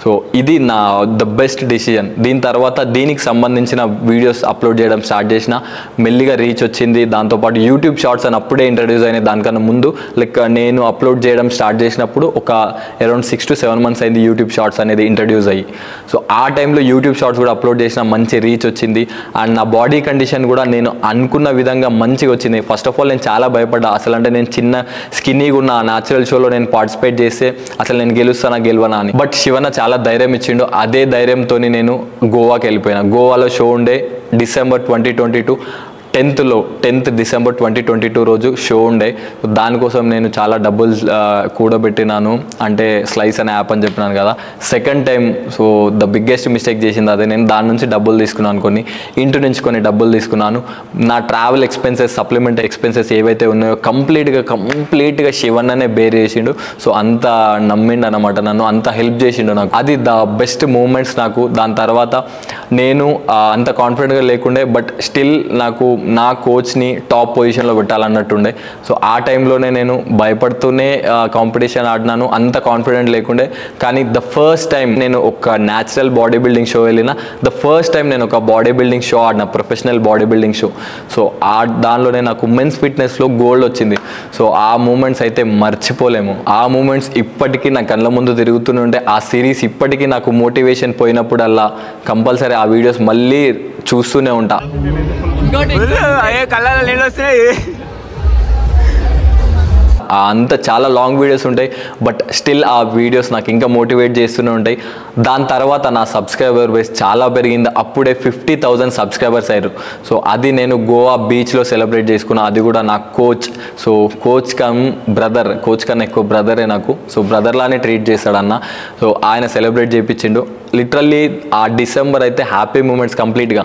సో ఇది నా ద బెస్ట్ డెసిజన్. దీని తర్వాత దీనికి సంబంధించిన వీడియోస్ అప్లోడ్ చేయడం స్టార్ట్ చేసిన, మెల్లిగా రీచ్ వచ్చింది. దాంతోపాటు యూట్యూబ్ షార్ట్స్ అని అప్పుడే ఇంట్రడ్యూస్ అయినాయి. దానికన్నా ముందు లైక్ నేను అప్లోడ్ చేయడం స్టార్ట్ చేసినప్పుడు ఒక అరౌండ్ 6 to 7 months అయింది యూట్యూబ్ షార్ట్స్ అనేది ఇంట్రడ్యూస్ అయ్యి. సో ఆ టైంలో యూట్యూబ్ షార్ట్స్ కూడా అప్లోడ్ చేసిన, మంచి రీచ్ వచ్చింది. అండ్ నా బాడీ కండిషన్ కూడా నేను అనుకున్న విధంగా మంచిగా వచ్చింది. ఫస్ట్ ఆఫ్ ఆల్ నేను చాలా భయపడ్డా, అసలు అంటే నేను చిన్న స్కిన్నీగా ఉన్న న్యాచురల్ షోలో నేను పార్టిసిపేట్ చేస్తే అసలు నేను గెలవనా అని. బట్ శివన్న చాలా ధైర్యం ఇచ్చిండు. అదే ధైర్యంతో నేను గోవాకి వెళ్ళిపోయినా. గోవాలో షో ఉండే December 2022, 10th December 2022 రోజు షో ఉండే. దానికోసం నేను చాలా డబ్బులు కూడబెట్టినాను. అంటే స్లైస్ అనే యాప్ అని చెప్పినాను కదా, second time. So the biggest mistake చేసింది అదే. నేను దాని నుంచి డబ్బులు తీసుకున్నాను, ఇంటి నుంచి కొన్ని డబ్బులు తీసుకున్నాను. నా ట్రావెల్ ఎక్స్పెన్సెస్, సప్లిమెంట్ ఎక్స్పెన్సెస్ ఏవైతే ఉన్నాయో కంప్లీట్గా శివన్ననే బేర్ చేసిండు. సో అంత నమ్మిండు అనమాట నన్ను, అంత హెల్ప్ చేసిండు నాకు. అది ద బెస్ట్ మూమెంట్స్ నాకు. దాని తర్వాత నేను అంత కాన్ఫిడెంట్గా లేకుండే, బట్ స్టిల్ నాకు నా కోచ్ని టాప్ పొజిషన్లో పెట్టాలన్నట్టుండే. సో ఆ టైంలోనే నేను భయపడుతూనే కాంపిటీషన్ ఆడినాను, అంత కాన్ఫిడెంట్ లేకుండే. కానీ ద ఫస్ట్ టైం నేను ఒక న్యాచురల్ బాడీ బిల్డింగ్ షో వెళ్ళిన, ద ఫస్ట్ టైం నేను ఒక బాడీ బిల్డింగ్ షో ఆడిన, professional body building show. So దానిలోనే నాకు ఉమెన్స్ ఫిట్నెస్లో గోల్డ్ వచ్చింది. సో ఆ మూమెంట్స్ అయితే మర్చిపోలేము. ఆ మూమెంట్స్ ఇప్పటికీ నా కళ్ళ ముందు తిరుగుతూనే ఉంటే, ఆ సిరీస్ ఇప్పటికీ నాకు మోటివేషన్ పోయినప్పుడల్లా కంపల్సరీ ఆ వీడియోస్ మళ్ళీ చూస్తూనే ఉంటా. కళ్ళ నీళ్ళు వస్తాయి. అంత చాలా లాంగ్ వీడియోస్ ఉంటాయి, బట్ స్టిల్ ఆ వీడియోస్ నాకు ఇంకా మోటివేట్ చేస్తూనే ఉంటాయి. దాని తర్వాత నా సబ్స్క్రైబర్ బేస్ చాలా పెరిగింది. అప్పుడే 50,000 సబ్స్క్రైబర్స్ అయ్యారు. సో అది నేను గోవా బీచ్లో సెలబ్రేట్ చేసుకున్నా. అది కూడా నా కోచ్. సో కోచ్ కన్నా ఎక్కువ బ్రదరే నాకు. సో బ్రదర్లానే ట్రీట్ చేశాడన్న. సో ఆయన సెలబ్రేట్ చేయించిండు. లిటరల్లీ ఆ డిసెంబర్ అయితే హ్యాపీ మూమెంట్స్ కంప్లీట్గా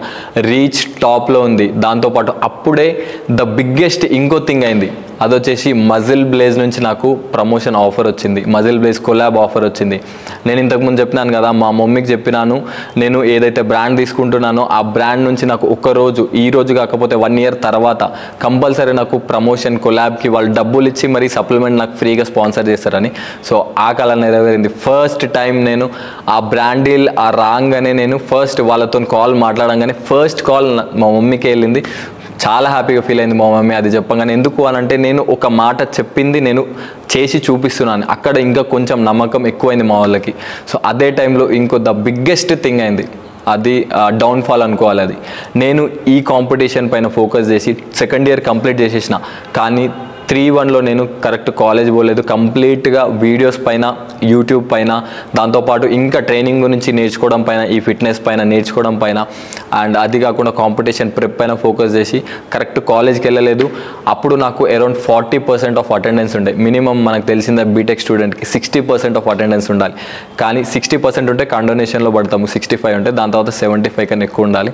రీచ్ టాప్లో ఉంది. దాంతోపాటు అప్పుడే ద బిగ్గెస్ట్ ఇంకో థింగ్ అయింది. అదొచ్చేసి మజిల్ బ్లేజ్ నుంచి నాకు ప్రమోషన్ ఆఫర్ వచ్చింది. మజిల్ బ్లేజ్ కొలాబ్ ఆఫర్ వచ్చింది. నేను ఇంతకుముందు చెప్పినాను కదా, మా మమ్మీకి చెప్పినాను నేను ఏదైతే బ్రాండ్ తీసుకుంటున్నానో ఆ బ్రాండ్ నుంచి నాకు ఈ రోజు కాకపోతే 1 year తర్వాత కంపల్సరీ నాకు ప్రమోషన్ కొలాబ్కి వాళ్ళు డబ్బులు ఇచ్చి మరి సప్లిమెంట్ నాకు ఫ్రీగా స్పాన్సర్ చేస్తారని. సో ఆ కళ నెరవేరింది. ఫస్ట్ టైం నేను ఆ బ్రాండ్ డీల్ రాగానే నేను ఫస్ట్ వాళ్ళతో కాల్ మాట్లాడంగానే ఫస్ట్ కాల్ మా మమ్మీకి వెళ్ళింది. చాలా హ్యాపీగా ఫీల్ అయింది మా మమ్మీ అది చెప్పగానే. ఎందుకు అనంటే నేను ఒక మాట చెప్పింది నేను చేసి చూపిస్తున్నాను. అక్కడ ఇంకా కొంచెం నమ్మకం ఎక్కువైంది మా వాళ్ళకి. సో అదే టైంలో ఇంకో ద బిగ్గెస్ట్ థింగ్ అయింది, అది డౌన్ఫాల్ అనుకోవాలి. అది నేను ఈ కాంపిటీషన్ పైన ఫోకస్ చేసి సెకండ్ ఇయర్ కంప్లీట్ చేసేసిన. కానీ 3-1లో నేను కరెక్ట్ కాలేజ్ పోలేదు. కంప్లీట్గా వీడియోస్ పైన, యూట్యూబ్ పైన, దాంతోపాటు ఇంకా ట్రైనింగ్ గురించి నేర్చుకోవడం పైన, ఈ ఫిట్నెస్ పైన నేర్చుకోవడం పైన, అండ్ అది కాకుండా కాంపిటీషన్ ప్రెప్ పైన ఫోకస్ చేసి కరెక్ట్ కాలేజ్కి వెళ్ళలేదు. అప్పుడు నాకు అరౌండ్ 40% ఆఫ్ అటెండెన్స్ ఉండే. మినిమం మనకు తెలిసిందే బీటెక్ స్టూడెంట్కి 60% ఆఫ్ అటెండెన్స్ ఉండాలి. కానీ 60% ఉంటే కండోనేషన్లో పడతాము, 65 ఉంటే దాని తర్వాత 75 కన్నా ఎక్కువ ఉండాలి.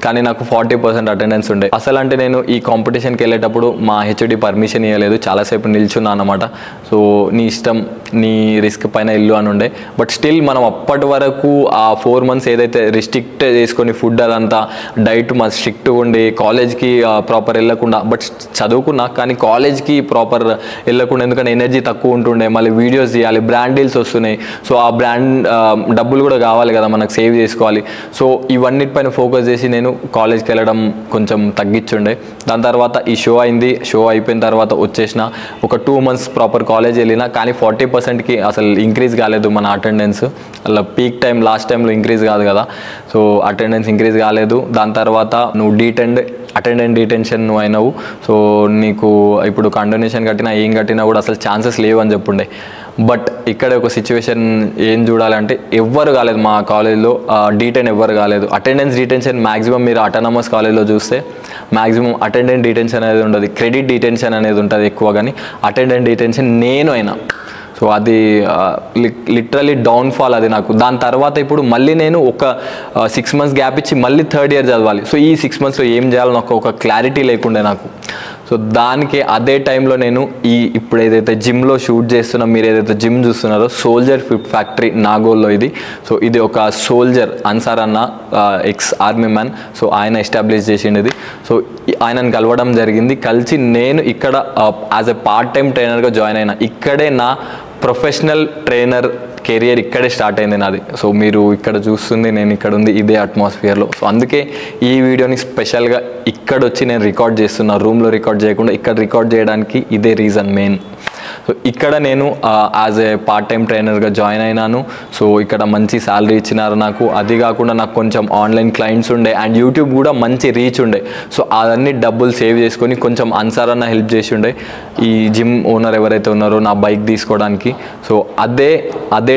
కానీ నాకు 40% అటెండెన్స్ ఉండే. అసలు అంటే నేను ఈ కాంపిటీషన్కి వెళ్ళేటప్పుడు మా హెచ్ఓడి పర్మిషన్ ఇవ్వలేదు. చాలాసేపు నిల్చున్నా అనమాట. సో నీ ఇష్టం, నీ రిస్క్ పైన ఇల్లు అని ఉండే. బట్ స్టిల్ మనం అప్పటి వరకు ఆ 4 months ఏదైతే రిస్ట్రిక్ట్ చేసుకొని ఫుడ్ అదంతా డైట్ మా స్ట్రిక్ట్గా ఉండి కాలేజ్కి ప్రాపర్ వెళ్ళకుండా, బట్ చదువుకున్నా కానీ కాలేజ్కి ప్రాపర్ వెళ్ళకుండా, ఎందుకంటే ఎనర్జీ తక్కువ ఉంటుండే. మళ్ళీ వీడియోస్ చేయాలి, బ్రాండ్ డీల్స్ వస్తున్నాయి. సో ఆ బ్రాండ్ డబ్బులు కూడా కావాలి కదా మనకు, సేవ్ చేసుకోవాలి. సో ఇవన్నిటిపైన ఫోకస్ చేసి నేను కాలేజ్కి వెళ్ళడం కొంచెం తగ్గించుండే. దాని తర్వాత ఈ షో అయింది. షో అయిపోయిన తర్వాత వచ్చేసిన ఒక 2 months ప్రాపర్ కాలేజ్ వెళ్ళినా కానీ 40%కి అసలు ఇంక్రీజ్ కాలేదు మన అటెండెన్స్. అలా పీక్ టైం లాస్ట్ టైంలో ఇంక్రీజ్ కాదు కదా, సో అటెండెన్స్ ఇంక్రీజ్ కాలేదు. దాని తర్వాత నువ్వు అటెండెంట్ డిటెన్షన్ నువ్వు అయినావు, సో నీకు ఇప్పుడు కండోనేషన్ కట్టినా ఏం కట్టినా కూడా అసలు ఛాన్సెస్ లేవు అని చెప్పుండే. బట్ ఇక్కడ ఒక సిచ్యువేషన్ ఏం చూడాలంటే ఎవ్వరు కాలేదు మా కాలేజ్లో డీటెయిన్ ఎవ్వరు కాలేదు. అటెండెన్స్ డిటెన్షన్ మ్యాక్సిమం మీరు అటానమస్ కాలేజ్లో చూస్తే మ్యాక్సిమం అటెండెంట్ డిటెన్షన్ అనేది ఉండదు, క్రెడిట్ డిటెన్షన్ అనేది ఉంటుంది ఎక్కువ. కానీ అటెండెంట్ డిటెన్షన్ నేను అయినా, సో అది లిటరలీ డౌన్ఫాల్ అది నాకు. దాని తర్వాత ఇప్పుడు మళ్ళీ నేను ఒక 6 months గ్యాప్ ఇచ్చి మళ్ళీ 3rd year చదవాలి. సో ఈ 6 monthsలో ఏం చేయాలో నాకు ఒక క్లారిటీ లేకుండే నాకు. సో దానికి అదే టైంలో నేను ఇప్పుడు ఏదైతే జిమ్లో షూట్ చేస్తున్నా, మీరు ఏదైతే జిమ్ చూస్తున్నారో సోల్జర్ ఫిట్ ఫ్యాక్టరీ నాగోల్లో ఇది. సో ఇది ఒక సోల్జర్ అన్సార్ అన్న ఎక్స్ ఆర్మీ మ్యాన్, సో ఆయన ఎస్టాబ్లిష్ చేసింది ఇది. సో ఆయనను కలవడం జరిగింది. కలిసి నేను ఇక్కడ యాజ్ ఎ పార్ట్ టైం ట్రైనర్గా జాయిన్ అయినా. ఇక్కడే నా ప్రొఫెషనల్ ట్రైనర్ కెరియర్ ఇక్కడే స్టార్ట్ అయింది నాది. సో మీరు ఇక్కడ చూస్తుంది నేను ఇక్కడ ఉంది ఇదే అట్మాస్ఫియర్లో. సో అందుకే ఈ వీడియోని స్పెషల్గా ఇక్కడ వచ్చి నేను రికార్డ్ చేస్తున్నా, రూమ్లో రికార్డ్ చేయకుండా ఇక్కడ రికార్డ్ చేయడానికి ఇదే రీజన్ మెయిన్. సో ఇక్కడ నేను యాజ్ ఏ పార్ట్ టైం ట్రైనర్గా జాయిన్ అయినాను. సో ఇక్కడ మంచి శాలరీ ఇచ్చినారు నాకు. అది కాకుండా నాకు కొంచెం ఆన్లైన్ క్లయింట్స్ ఉండే అండ్ యూట్యూబ్ కూడా మంచి రీచ్ ఉండే. సో అవన్నీ డబ్బులు సేవ్ చేసుకొని కొంచెం అన్సార్ అన్న హెల్ప్ చేసి ఉండే ఈ జిమ్ ఓనర్ ఎవరైతే ఉన్నారో నా బైక్ తీసుకోవడానికి. సో అదే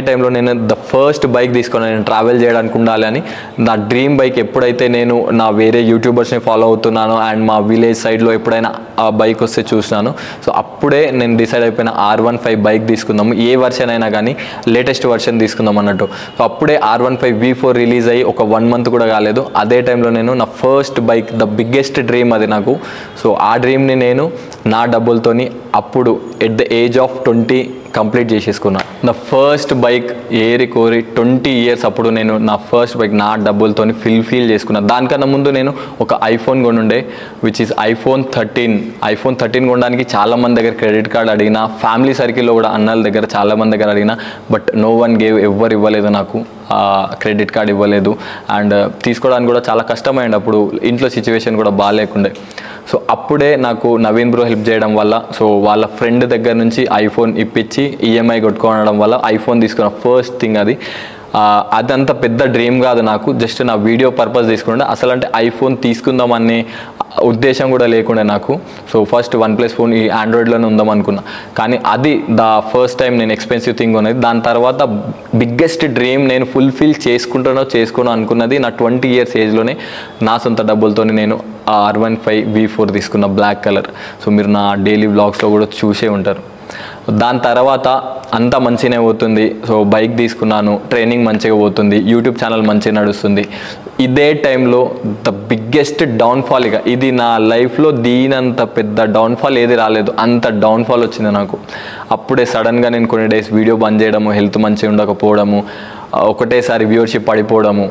టైంలో నేను ద ఫస్ట్ బైక్ తీసుకున్నాను. నేను ట్రావెల్ చేయడానికి ఉండాలి అని నా డ్రీమ్ బైక్. ఎప్పుడైతే నేను నా వేరే యూట్యూబర్స్ని ఫాలో అవుతున్నాను అండ్ మా విలేజ్ సైడ్లో ఎప్పుడైనా ఆ బైక్ వస్తే చూసినాను. సో అప్పుడే నేను డిసైడ్ అయిపోయిన R15 బైక్ తీసుకుందాము, ఏ వర్షన్ అయినా కానీ లేటెస్ట్ వర్షన్ తీసుకుందాం అన్నట్టు. సో అప్పుడే R15 V4 రిలీజ్ అయ్యి ఒక 1 month కూడా కాలేదు. అదే టైంలో నేను నా first bike, the biggest dream అది నాకు. సో ఆ డ్రీమ్ని నేను నా డబ్బులతోని అప్పుడు at the age of 20 complete చేసేసుకున్నా. నా ఫస్ట్ బైక్ ఏరి కోరి 20 years అప్పుడు నేను నా ఫస్ట్ బైక్ నా డబ్బులతోని ఫిల్ చేసుకున్నా. దానికన్నా ముందు నేను ఒక ఐఫోన్ కొనుండే, విచ్ ఈస్ ఐఫోన్ 13 కొనడానికి చాలామంది దగ్గర క్రెడిట్ కార్డ్ అడిగినా, ఫ్యామిలీ సర్కిల్లో కూడా అన్నల దగ్గర చాలామంది దగ్గర అడిగినా, బట్ నో వన్ గేవ్, ఎవ్వరు ఇవ్వలేదు నాకు క్రెడిట్ కార్డ్ ఇవ్వలేదు. అండ్ తీసుకోవడానికి కూడా చాలా కష్టమైంది అప్పుడు, ఇంట్లో సిచ్యువేషన్ కూడా బాగాలేకుండే. సో అప్పుడే నాకు నవీన్ బ్రో హెల్ప్ చేయడం వల్ల, సో వాళ్ళ ఫ్రెండ్ దగ్గర నుంచి ఐఫోన్ ఇప్పించి ఈఎంఐ కొట్టుకోవడం వల్ల ఐఫోన్ తీసుకున్న ఫస్ట్ థింగ్ అది. అదంత పెద్ద డ్రీమ్ కాదు నాకు, జస్ట్ నా వీడియో పర్పస్ తీసుకుంటే. అసలు అంటే ఐఫోన్ తీసుకుందామనే ఉద్దేశం కూడా లేకుండే నాకు. సో ఫస్ట్ OnePlus ఫోన్ ఈ ఆండ్రాయిడ్లోనే ఉందాం అనుకున్నా. కానీ అది ద ఫస్ట్ టైం నేను ఎక్స్పెన్సివ్ థింగ్ ఉన్నది. దాని తర్వాత బిగ్గెస్ట్ డ్రీమ్ నేను ఫుల్ఫిల్ చేసుకోను అనుకున్నది నా 20 years ఏజ్లోనే నా సొంత డబ్బులతో నేను R15 V4 తీసుకున్న బ్లాక్ కలర్. సో మీరు నా డైలీ వ్లాగ్స్లో కూడా చూసే ఉంటారు. దాని తర్వాత అంతా మంచిగానే పోతుంది. సో బైక్ తీసుకున్నాను, ట్రైనింగ్ మంచిగా పోతుంది, యూట్యూబ్ ఛానల్ మంచిగా నడుస్తుంది. ఇదే టైంలో ద బిగ్గెస్ట్ డౌన్ఫాల్, ఇక ఇది నా లైఫ్లో దీనంత పెద్ద డౌన్ఫాల్ ఏది రాలేదు, అంత డౌన్ఫాల్ వచ్చింది నాకు. అప్పుడే సడన్గా నేను కొన్ని డేస్ వీడియో బంద్ చేయడము, హెల్త్ మంచిగా ఉండకపోవడము, ఒకటేసారి వ్యూవర్షిప్ పడిపోవడము.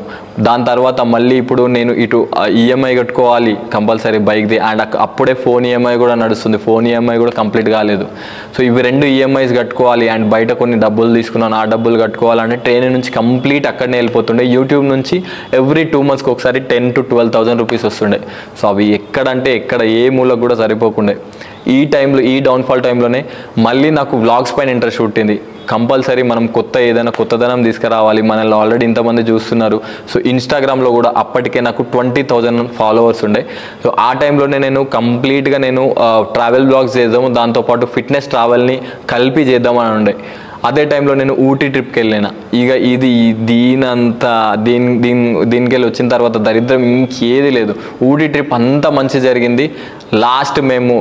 దాని తర్వాత మళ్ళీ ఇప్పుడు నేను ఇటు ఈఎంఐ కట్టుకోవాలి కంపల్సరీ బైక్ది, అండ్ అప్పుడే ఫోన్ ఈఎంఐ కూడా నడుస్తుంది, ఫోన్ ఈఎంఐ కూడా కంప్లీట్ కాలేదు. సో ఇవి 2 ఈఎంఐస్ కట్టుకోవాలి అండ్ బయట కొన్ని డబ్బులు తీసుకున్నాను, ఆ డబ్బులు కట్టుకోవాలంటే ట్రైనింగ్ నుంచి కంప్లీట్ అక్కడనే వెళ్ళిపోతుండే. యూట్యూబ్ నుంచి ఎవ్రీ 2 monthsకి ఒకసారి 10,000 to 12,000 రూపీస్ వస్తుండే. సో అవి ఎక్కడ ఏ మూలకు కూడా సరిపోకుండే. ఈ టైంలో, ఈ డౌన్ఫాల్ టైంలోనే మళ్ళీ నాకు వ్లాగ్స్ పైన ఇంట్రెస్ట్ పుట్టింది. కంపల్సరీ మనం ఏదైనా కొత్తదనం తీసుకురావాలి, మనల్ని ఆల్రెడీ ఇంతమంది చూస్తున్నారు. సో ఇన్స్టాగ్రామ్లో కూడా అప్పటికే నాకు 20,000 ఫాలోవర్స్ ఉండే. సో ఆ టైంలోనే నేను కంప్లీట్గా నేను ట్రావెల్ బ్లాగ్స్ చేద్దాము, దాంతోపాటు ఫిట్నెస్ ట్రావెల్ని కలిపి చేద్దామని ఉండే. అదే టైంలో నేను ఊటీ ట్రిప్కి వెళ్ళినా. ఇక ఇది దీనికి వెళ్ళి వచ్చిన తర్వాత దరిద్రం ఇంకేది లేదు. ఊటీ ట్రిప్ అంతా మంచి జరిగింది. లాస్ట్ మేము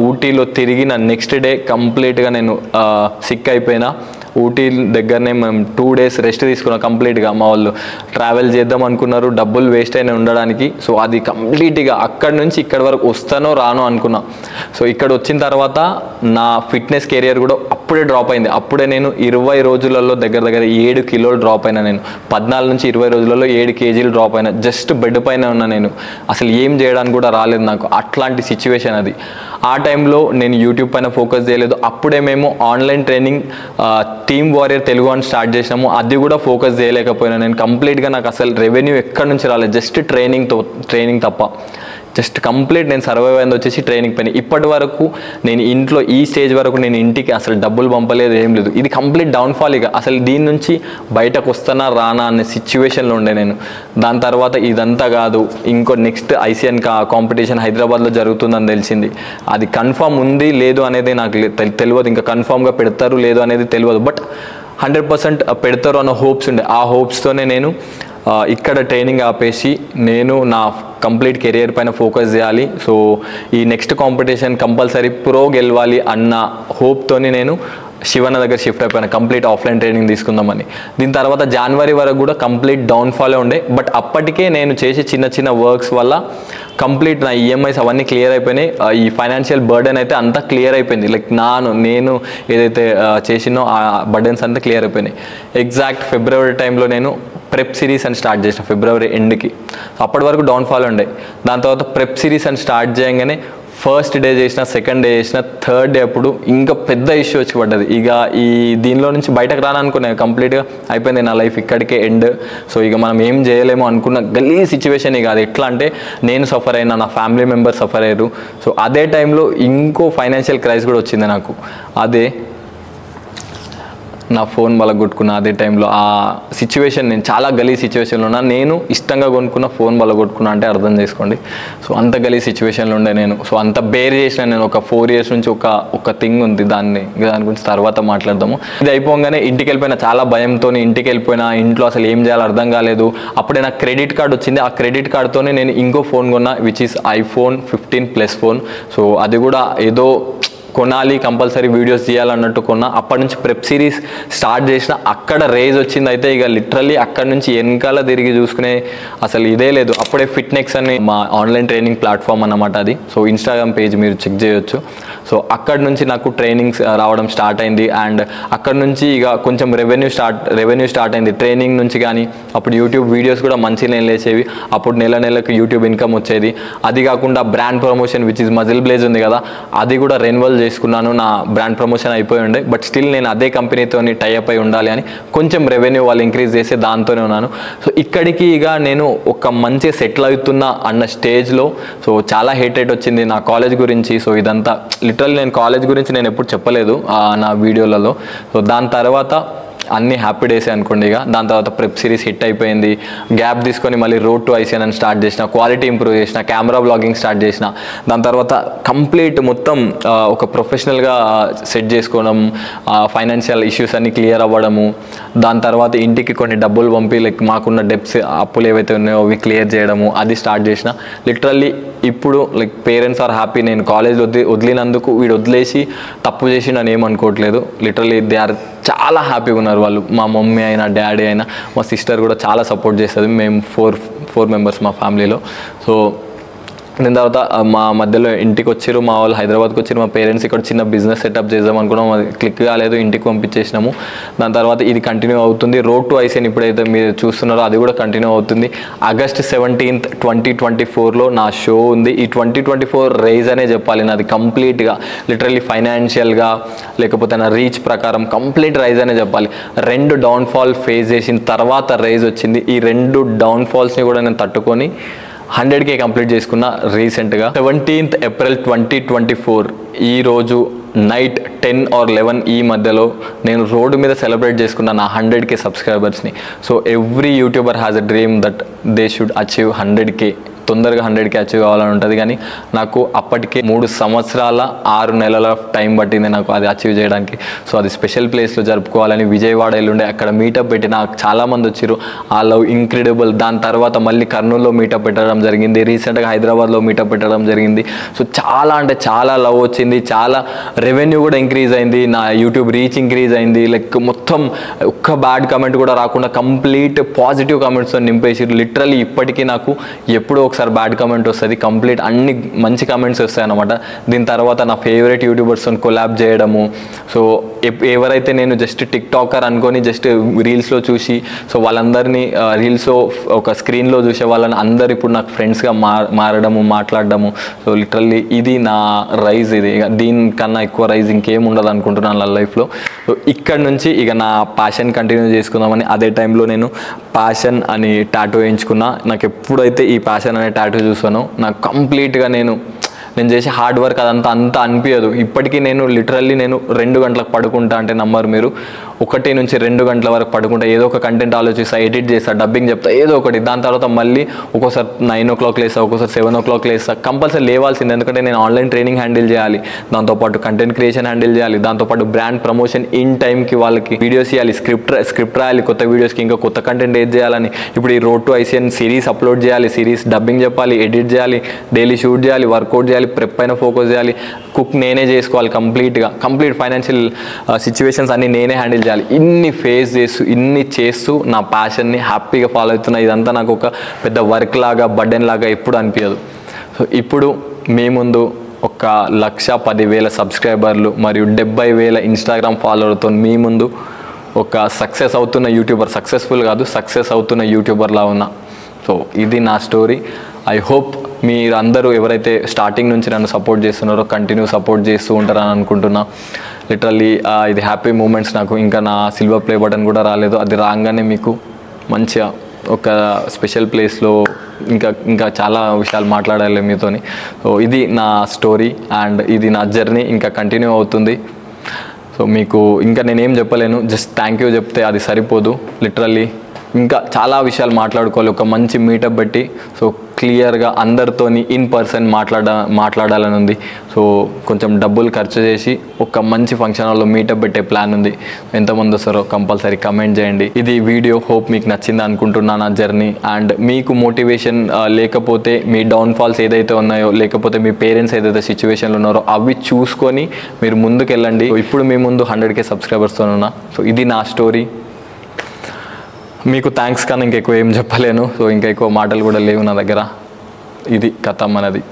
ఊటీలో తిరిగిన నెక్స్ట్ డే కంప్లీట్గా నేను సిక్ అయిపోయినా. ఊటీ దగ్గరనే మేము 2 days రెస్ట్ తీసుకున్నాం కంప్లీట్గా. మా వాళ్ళు ట్రావెల్ చేద్దాం అనుకున్నారు, డబ్బులు వేస్ట్ అయినా ఉండడానికి. సో అది కంప్లీట్గా అక్కడి నుంచి ఇక్కడి వరకు వస్తానో రానో అనుకున్నా. సో ఇక్కడ వచ్చిన తర్వాత నా ఫిట్నెస్ కెరియర్ కూడా అప్పుడే డ్రాప్ అయింది. అప్పుడే నేను 20 రోజులలో దగ్గర 7 కిలోలు డ్రాప్ అయినా. నేను 14 నుంచి 20 రోజులలో 7 కేజీలు డ్రాప్ అయినా. జస్ట్ బెడ్ పైన ఉన్నా. నేను అసలు ఏం చేయడానికి కూడా రాలేదు నాకు. అట్లాంటి సిచ్యువేషన్ అది. ఆ టైంలో నేను యూట్యూబ్ పైన ఫోకస్ చేయలేదు. అప్పుడే మేము online training team warrior Telugu అని స్టార్ట్ చేసినాము. అది కూడా ఫోకస్ చేయలేకపోయినా నేను కంప్లీట్గా. నాకు అసలు రెవెన్యూ ఎక్కడి నుంచి రాలేదు, జస్ట్ ట్రైనింగ్ తప్ప. జస్ట్ కంప్లీట్ నేను సర్వైవ్ అయింది వచ్చేసి ట్రైనింగ్ పైన. ఇప్పటి వరకు నేను ఇంట్లో ఈ స్టేజ్ వరకు నేను ఇంటికి అసలు డబ్బులు పంపలేదు, ఏం లేదు. ఇది కంప్లీట్ డౌన్ఫాల్. ఇక అసలు దీని నుంచి బయటకు వస్తానా రానా అనే సిచ్యువేషన్లో ఉండే నేను. దాని తర్వాత ఇదంతా కాదు, ఇంకో నెక్స్ట్ ఐసిఎన్ కాంపిటీషన్ హైదరాబాద్లో జరుగుతుందని తెలిసింది. అది కన్ఫామ్ ఉంది లేదు అనేది నాకు తెలియదు. ఇంకా కన్ఫామ్గా పెడతారు లేదు అనేది తెలియదు. బట్ 100% పెడతారు అన్న హోప్స్ ఉండే. ఆ హోప్స్తోనే నేను ఇక్కడ ట్రైనింగ్ ఆపేసి నేను నా కంప్లీట్ కెరియర్ పైన ఫోకస్ చేయాలి. సో ఈ నెక్స్ట్ కాంపిటీషన్ కంపల్సరీ ప్రో గెలవాలి అన్న హోప్తోని నేను శివన్న దగ్గర షిఫ్ట్ అయిపోయాను, కంప్లీట్ ఆఫ్లైన్ ట్రైనింగ్ తీసుకుందామని. దీని తర్వాత జనవరి వరకు కూడా కంప్లీట్ డౌన్ఫాలే ఉండే. బట్ అప్పటికే నేను చేసే చిన్న వర్క్స్ వల్ల కంప్లీట్ నా ఈఎంఐస్ అవన్నీ క్లియర్ అయిపోయినాయి. ఈ ఫైనాన్షియల్ బర్డెన్ అయితే అంతా క్లియర్ అయిపోయింది. లైక్ నేను ఏదైతే చేసినో ఆ బర్డెన్స్ అంతా క్లియర్ అయిపోయినాయి. ఎగ్జాక్ట్ ఫిబ్రవరి టైంలో నేను ప్రెప్ సిరీస్ అని స్టార్ట్ చేసిన, ఫిబ్రవరి ఎండ్కి. అప్పటి వరకు డౌన్ఫాల్ ఉండే. దాని తర్వాత ప్రెప్ సిరీస్ అని స్టార్ట్ చేయగానే ఫస్ట్ డే చేసిన, సెకండ్ డే చేసిన, థర్డ్ డే అప్పుడు ఇంకా పెద్ద ఇష్యూ వచ్చి పడ్డది. ఇక ఈ దీనిలో నుంచి బయటకు రాననుకున్నాను. కంప్లీట్గా అయిపోయింది నా లైఫ్, ఇక్కడికే ఎండ్. సో ఇక మనం ఏం చేయలేమో అనుకున్న గల్లీ సిచ్యువేషన్. ఇక అది ఎట్లా అంటే నేను సఫర్ అయినా, నా ఫ్యామిలీ మెంబర్స్ సఫర్ అయ్యారు. సో అదే టైంలో ఇంకో ఫైనాన్షియల్ క్రైసిస్ కూడా వచ్చింది నాకు. అదే నా ఫోన్ బలగొట్టుకున్న. అదే టైంలో ఆ సిచ్యువేషన్, నేను చాలా గలీ సిచ్యువేషన్లో ఉన్నా. నేను ఇష్టంగా కొనుక్కున్న ఫోన్ బలగొట్టుకున్నా అంటే అర్థం చేసుకోండి. సో అంత గలీ సిచ్యువేషన్లో ఉండే నేను. సో అంత బేర్ చేసిన నేను. ఒక 4 years నుంచి ఒక థింగ్ ఉంది, దాని గురించి తర్వాత మాట్లాడదాము. ఇది అయిపోగానే ఇంటికి వెళ్ళిపోయినా, చాలా భయంతో ఇంటికి వెళ్ళిపోయినా. ఇంట్లో అసలు ఏం చేయాలో అర్థం కాలేదు. అప్పుడే నాకు క్రెడిట్ కార్డ్ వచ్చింది. ఆ క్రెడిట్ కార్డ్తోనే నేను ఇంకో ఫోన్ కొన్నా, which is iPhone 15 Plus phone. So అది కూడా ఏదో కొనాలి, కంపల్సరీ వీడియోస్ చేయాలన్నట్టు కొన్నా. అప్పటి నుంచి ప్రెప్ సిరీస్ స్టార్ట్ చేసిన. అక్కడ రేజ్ వచ్చింది. అయితే ఇక లిటరల్లీ అక్కడ నుంచి వెనకాల తిరిగి చూసుకునే అసలు ఇదే లేదు. అప్పుడే ఫిట్నెక్స్ అని మా ఆన్లైన్ ట్రైనింగ్ ప్లాట్ఫామ్ అన్నమాట అది. సో ఇన్స్టాగ్రామ్ పేజ్ మీరు చెక్ చేయొచ్చు. సో అక్కడ నుంచి నాకు ట్రైనింగ్స్ రావడం స్టార్ట్ అయింది. అండ్ అక్కడ నుంచి ఇక కొంచెం రెవెన్యూ స్టార్ట్ అయింది ట్రైనింగ్ నుంచి. కానీ అప్పుడు యూట్యూబ్ వీడియోస్ కూడా మంచి నేను లేచేవి. అప్పుడు నెలకు యూట్యూబ్ ఇన్కమ్ వచ్చేది. అది కాకుండా brand promotion which is muscle blaze ఉంది కదా, అది కూడా రెన్యువల్ చేసుకున్నాను. నా బ్రాండ్ ప్రమోషన్ అయిపోయి ఉండే. బట్ స్టిల్ నేను అదే కంపెనీతో టైఅప్ అయి ఉండాలి అని కొంచెం రెవెన్యూ వాళ్ళు ఇంక్రీజ్ చేసి దాంతోనే ఉన్నాను. సో ఇక్కడికి ఇక నేను ఒక మంచి సెటిల్ అవుతున్నా అన్న స్టేజ్లో సో చాలా హేట్ వచ్చింది నా కాలేజ్ గురించి. సో ఇదంతా లిటరల్లీ నేను కాలేజ్ గురించి నేను ఎప్పుడు చెప్పలేదు నా వీడియోలలో. సో దాని తర్వాత అన్ని హ్యాపీ డేసే అనుకోండి. ఇక దాని తర్వాత ప్రెప్ సిరీస్ హిట్ అయిపోయింది. గ్యాప్ తీసుకొని మళ్ళీ రోడ్ టు ఐసిఎన్ అని స్టార్ట్ చేసిన, క్వాలిటీ ఇంప్రూవ్ చేసిన, కెమెరా బ్లాగింగ్ స్టార్ట్ చేసిన. దాని తర్వాత కంప్లీట్ మొత్తం ఒక ప్రొఫెషనల్గా సెట్ చేసుకోవడం, ఫైనాన్షియల్ ఇష్యూస్ అన్ని క్లియర్ అవ్వడము. దాని తర్వాత ఇంటికి కొన్ని డబ్బులు పంపి లైక్ మాకున్న డెప్స్, అప్పులు ఏవైతే ఉన్నాయో అవి క్లియర్ చేయడము, అది స్టార్ట్ చేసిన. లిటరల్లీ ఇప్పుడు లైక్ పేరెంట్స్ ఆర్ హ్యాపీ. నేను కాలేజ్ వదిలినందుకు వీడు వదిలేసి తప్పు చేసి నన్ను ఏమనుకోవట్లేదు. లిటరల్లీ దే ఆర్ చాలా హ్యాపీగా ఉన్నారు వాళ్ళు. మా మమ్మీ అయినా, డాడీ అయినా, మా సిస్టర్ కూడా చాలా సపోర్ట్ చేస్తుంది. మేము ఫోర్ మెంబర్స్ మా ఫ్యామిలీలో. సో దీని తర్వాత మా మధ్యలో ఇంటికి వచ్చారు మా వాళ్ళు, హైదరాబాద్కి వచ్చారు మా పేరెంట్స్. ఇక్కడ చిన్న బిజినెస్ సెటప్ చేద్దాం అనుకున్నాం, అది క్లిక్ కాలేదు, ఇంటికి పంపించేసినాము. దాని తర్వాత ఇది కంటిన్యూ అవుతుంది. రోడ్ టు ఐసిఎన్ ఇప్పుడైతే మీరు చూస్తున్నారో అది కూడా కంటిన్యూ అవుతుంది. August 17th, 2024లో నా షో ఉంది. ఈ 2024 రైజ్ అనే చెప్పాలి నాది కంప్లీట్గా. లిటరల్లీ ఫైనాన్షియల్గా లేకపోతే నా రీచ్ ప్రకారం కంప్లీట్ రైజ్ అనే చెప్పాలి. 2 డౌన్ఫాల్ ఫేస్ చేసిన తర్వాత రైజ్ వచ్చింది. ఈ 2 డౌన్ఫాల్స్ని కూడా నేను తట్టుకొని 100K కంప్లీట్ చేసుకున్న రీసెంట్గా. 17th April 2024 ఈరోజు నైట్ 10 or 11 ఈ మధ్యలో నేను రోడ్డు మీద సెలబ్రేట్ చేసుకున్న నా 100K సబ్స్క్రైబర్స్ని. So every YouTuber has a dream that they should achieve 100K. తొందరగా 100K అచీవ్ కావాలని ఉంటుంది. కానీ నాకు అప్పటికే 3 సంవత్సరాల 6 నెలల టైం పట్టింది నాకు అది అచీవ్ చేయడానికి. సో అది స్పెషల్ ప్లేస్లో జరుపుకోవాలని విజయవాడ వెళ్ళుండే. అక్కడ మీటప్ పెట్టి నాకు చాలామంది వచ్చారు. ఆ లవ్ ఇంక్రెడిబుల్. దాని తర్వాత మళ్ళీ కర్నూలులో మీటప్ పెట్టడం జరిగింది. రీసెంట్గా హైదరాబాద్లో మీటప్ పెట్టడం జరిగింది. సో చాలా అంటే చాలా లవ్ వచ్చింది. చాలా రెవెన్యూ కూడా ఇంక్రీజ్ అయింది. నా యూట్యూబ్ రీచ్ ఇంక్రీజ్ అయింది. లైక్ మొత్తం ఒక్క బ్యాడ్ కమెంట్ కూడా రాకుండా కంప్లీట్ పాజిటివ్ కమెంట్స్తో నింపేసి లిటరల్లీ ఇప్పటికీ నాకు ఎప్పుడో ఒకసారి ఒకసారి బ్యాడ్ కమెంట్ వస్తుంది, కంప్లీట్ అన్ని మంచి కమెంట్స్ వస్తాయి అన్నమాట. దీని తర్వాత నా ఫేవరెట్ యూట్యూబర్స్తో కొలాబ్ చేయడము. సో ఎవరైతే నేను జస్ట్ టిక్ టాకర్ అనుకొని జస్ట్ రీల్స్లో చూసి సో వాళ్ళందరినీ రీల్స్లో ఒక స్క్రీన్లో చూసే వాళ్ళని అందరు ఇప్పుడు నాకు ఫ్రెండ్స్గా మారడము, మాట్లాడడము. సో లిటరల్లీ ఇది నా రైజ్. ఇది దీనికన్నా ఎక్కువ రైజ్ ఇంకేం ఉండదు అనుకుంటున్నాను నా లైఫ్లో. సో ఇక్కడ నుంచి ఇక నా ప్యాషన్ కంటిన్యూ చేసుకుందామని అదే టైంలో నేను ప్యాషన్ అని టాటూ వేయించుకున్నా. నాకు ఎప్పుడైతే ఈ ప్యాషన్ అనే టాటూ చూసానో నాకు కంప్లీట్గా నేను చేసే హార్డ్ వర్క్ అదంతా అనిపించదు. ఇప్పటికీ నేను లిటరల్లీ 2 గంటలకు పడుకుంటా అంటే నమ్మరు మీరు. 1 నుంచి 2 గంటల వరకు పడుకుంటా, ఏదో ఒక కంటెంట్ ఆలోచిస్తా, ఎడిట్ చేస్తా, డబ్బింగ్ చెప్తా, ఏదో ఒకటి. దాని తర్వాత మళ్ళీ ఒక్కోసారి 9 o'clock లేస్తా, ఒక్కోసారి 7 o'clock లేస్తా. కంపల్సరీ లేవాల్సింది, ఎందుకంటే నేను ఆన్లైన్ ట్రైనింగ్ హ్యాండిల్ చేయాలి, దాంతోపాటు కంటెంట్ క్రియేషన్ హ్యాండిల్ చేయాలి, దాంతోపాటు బ్రాండ్ ప్రమోషన్ ఇన్ టైంకి వాళ్ళకి వీడియోస్ ఇవ్వాలి, స్క్రిప్ట్ రాయాలి, కొత్త వీడియోస్కి ఇంకా కొత్త కంటెంట్ ఏది చేయాలని. ఇప్పుడు ఈ road to ICN series upload చేయాలి, సిరీస్ డబ్బింగ్ చెప్పాలి, ఎడిట్ చేయాలి, డైలీ షూట్ చేయాలి, వర్కౌట్ చేయాలి, ప్రెప్ పైన ఫోకస్ చేయాలి, కుక్ నేనే చేసుకోవాలి, కంప్లీట్ ఫైనాన్షియల్ సిచ్యువేషన్స్ అన్నీ నేనే హ్యాండిల్ చేయాలి. ఇన్ని ఫేస్ చేస్తూ నా ప్యాషన్ని హ్యాపీగా ఫాలో అవుతున్నా. ఇదంతా నాకు ఒక పెద్ద వర్క్ లాగా, బర్డెన్ లాగా ఎప్పుడు అనిపించదు. సో ఇప్పుడు మీ ముందు 1,10,000 సబ్స్క్రైబర్లు మరియు 70,000 ఇన్స్టాగ్రామ్ ఫాలోవర్తో మీ ముందు ఒక సక్సెస్ అవుతున్న యూట్యూబర్, సక్సెస్ఫుల్ కాదు సక్సెస్ అవుతున్న యూట్యూబర్లా ఉన్నా. సో ఇది నా స్టోరీ. ఐ హోప్ మీరందరూ ఎవరైతే స్టార్టింగ్ నుంచి నన్ను సపోర్ట్ చేస్తున్నారో కంటిన్యూ సపోర్ట్ చేస్తూ ఉంటారని అనుకుంటున్నా. లిటరల్లీ ఇది హ్యాపీ మూమెంట్స్. నాకు ఇంకా నా సిల్వర్ ప్లే బటన్ కూడా రాలేదు. అది రాగానే మీకు మంచిగా ఒక స్పెషల్ ప్లేస్లో ఇంకా చాలా విషయాలు మాట్లాడాలి మీతోని. సో ఇది నా స్టోరీ అండ్ ఇది నా జర్నీ ఇంకా కంటిన్యూ అవుతుంది. సో మీకు ఇంకా నేనేం చెప్పలేను, జస్ట్ థ్యాంక్ యూ చెప్తే అది సరిపోదు. లిటరల్లీ ఇంకా చాలా విషయాలు మాట్లాడుకోవాలి. ఒక మంచి మీటప్ పెట్టి సో క్లియర్గా అందరితోని ఇన్ పర్సన్ మాట్లాడాలని ఉంది. సో కొంచెం డబ్బులు ఖర్చు చేసి ఒక మంచి ఫంక్షన్ హాల్లో మీటప్ పెట్టే ప్లాన్ ఉంది. ఎంతమంది వస్తారో కంపల్సరీ కమెంట్ చేయండి. ఇది వీడియో హోప్ మీకు నచ్చింది అనుకుంటున్నాను నా జర్నీ. అండ్ మీకు మోటివేషన్ లేకపోతే మీ డౌన్ఫాల్స్ ఏదైతే ఉన్నాయో, లేకపోతే మీ పేరెంట్స్ ఏదైతే సిచ్యువేషన్లో ఉన్నారో అవి చూసుకొని మీరు ముందుకు వెళ్ళండి. ఇప్పుడు మీ ముందు 100K సబ్స్క్రైబర్స్తో ఉన్నా. సో ఇది నా స్టోరీ. మీకు థ్యాంక్స్ కన్నా ఇంకెక్కువ ఏం చెప్పలేను. సో ఇంకా ఎక్కువ మాటలు కూడా లేవు నా దగ్గర. ఇది కథ మనది.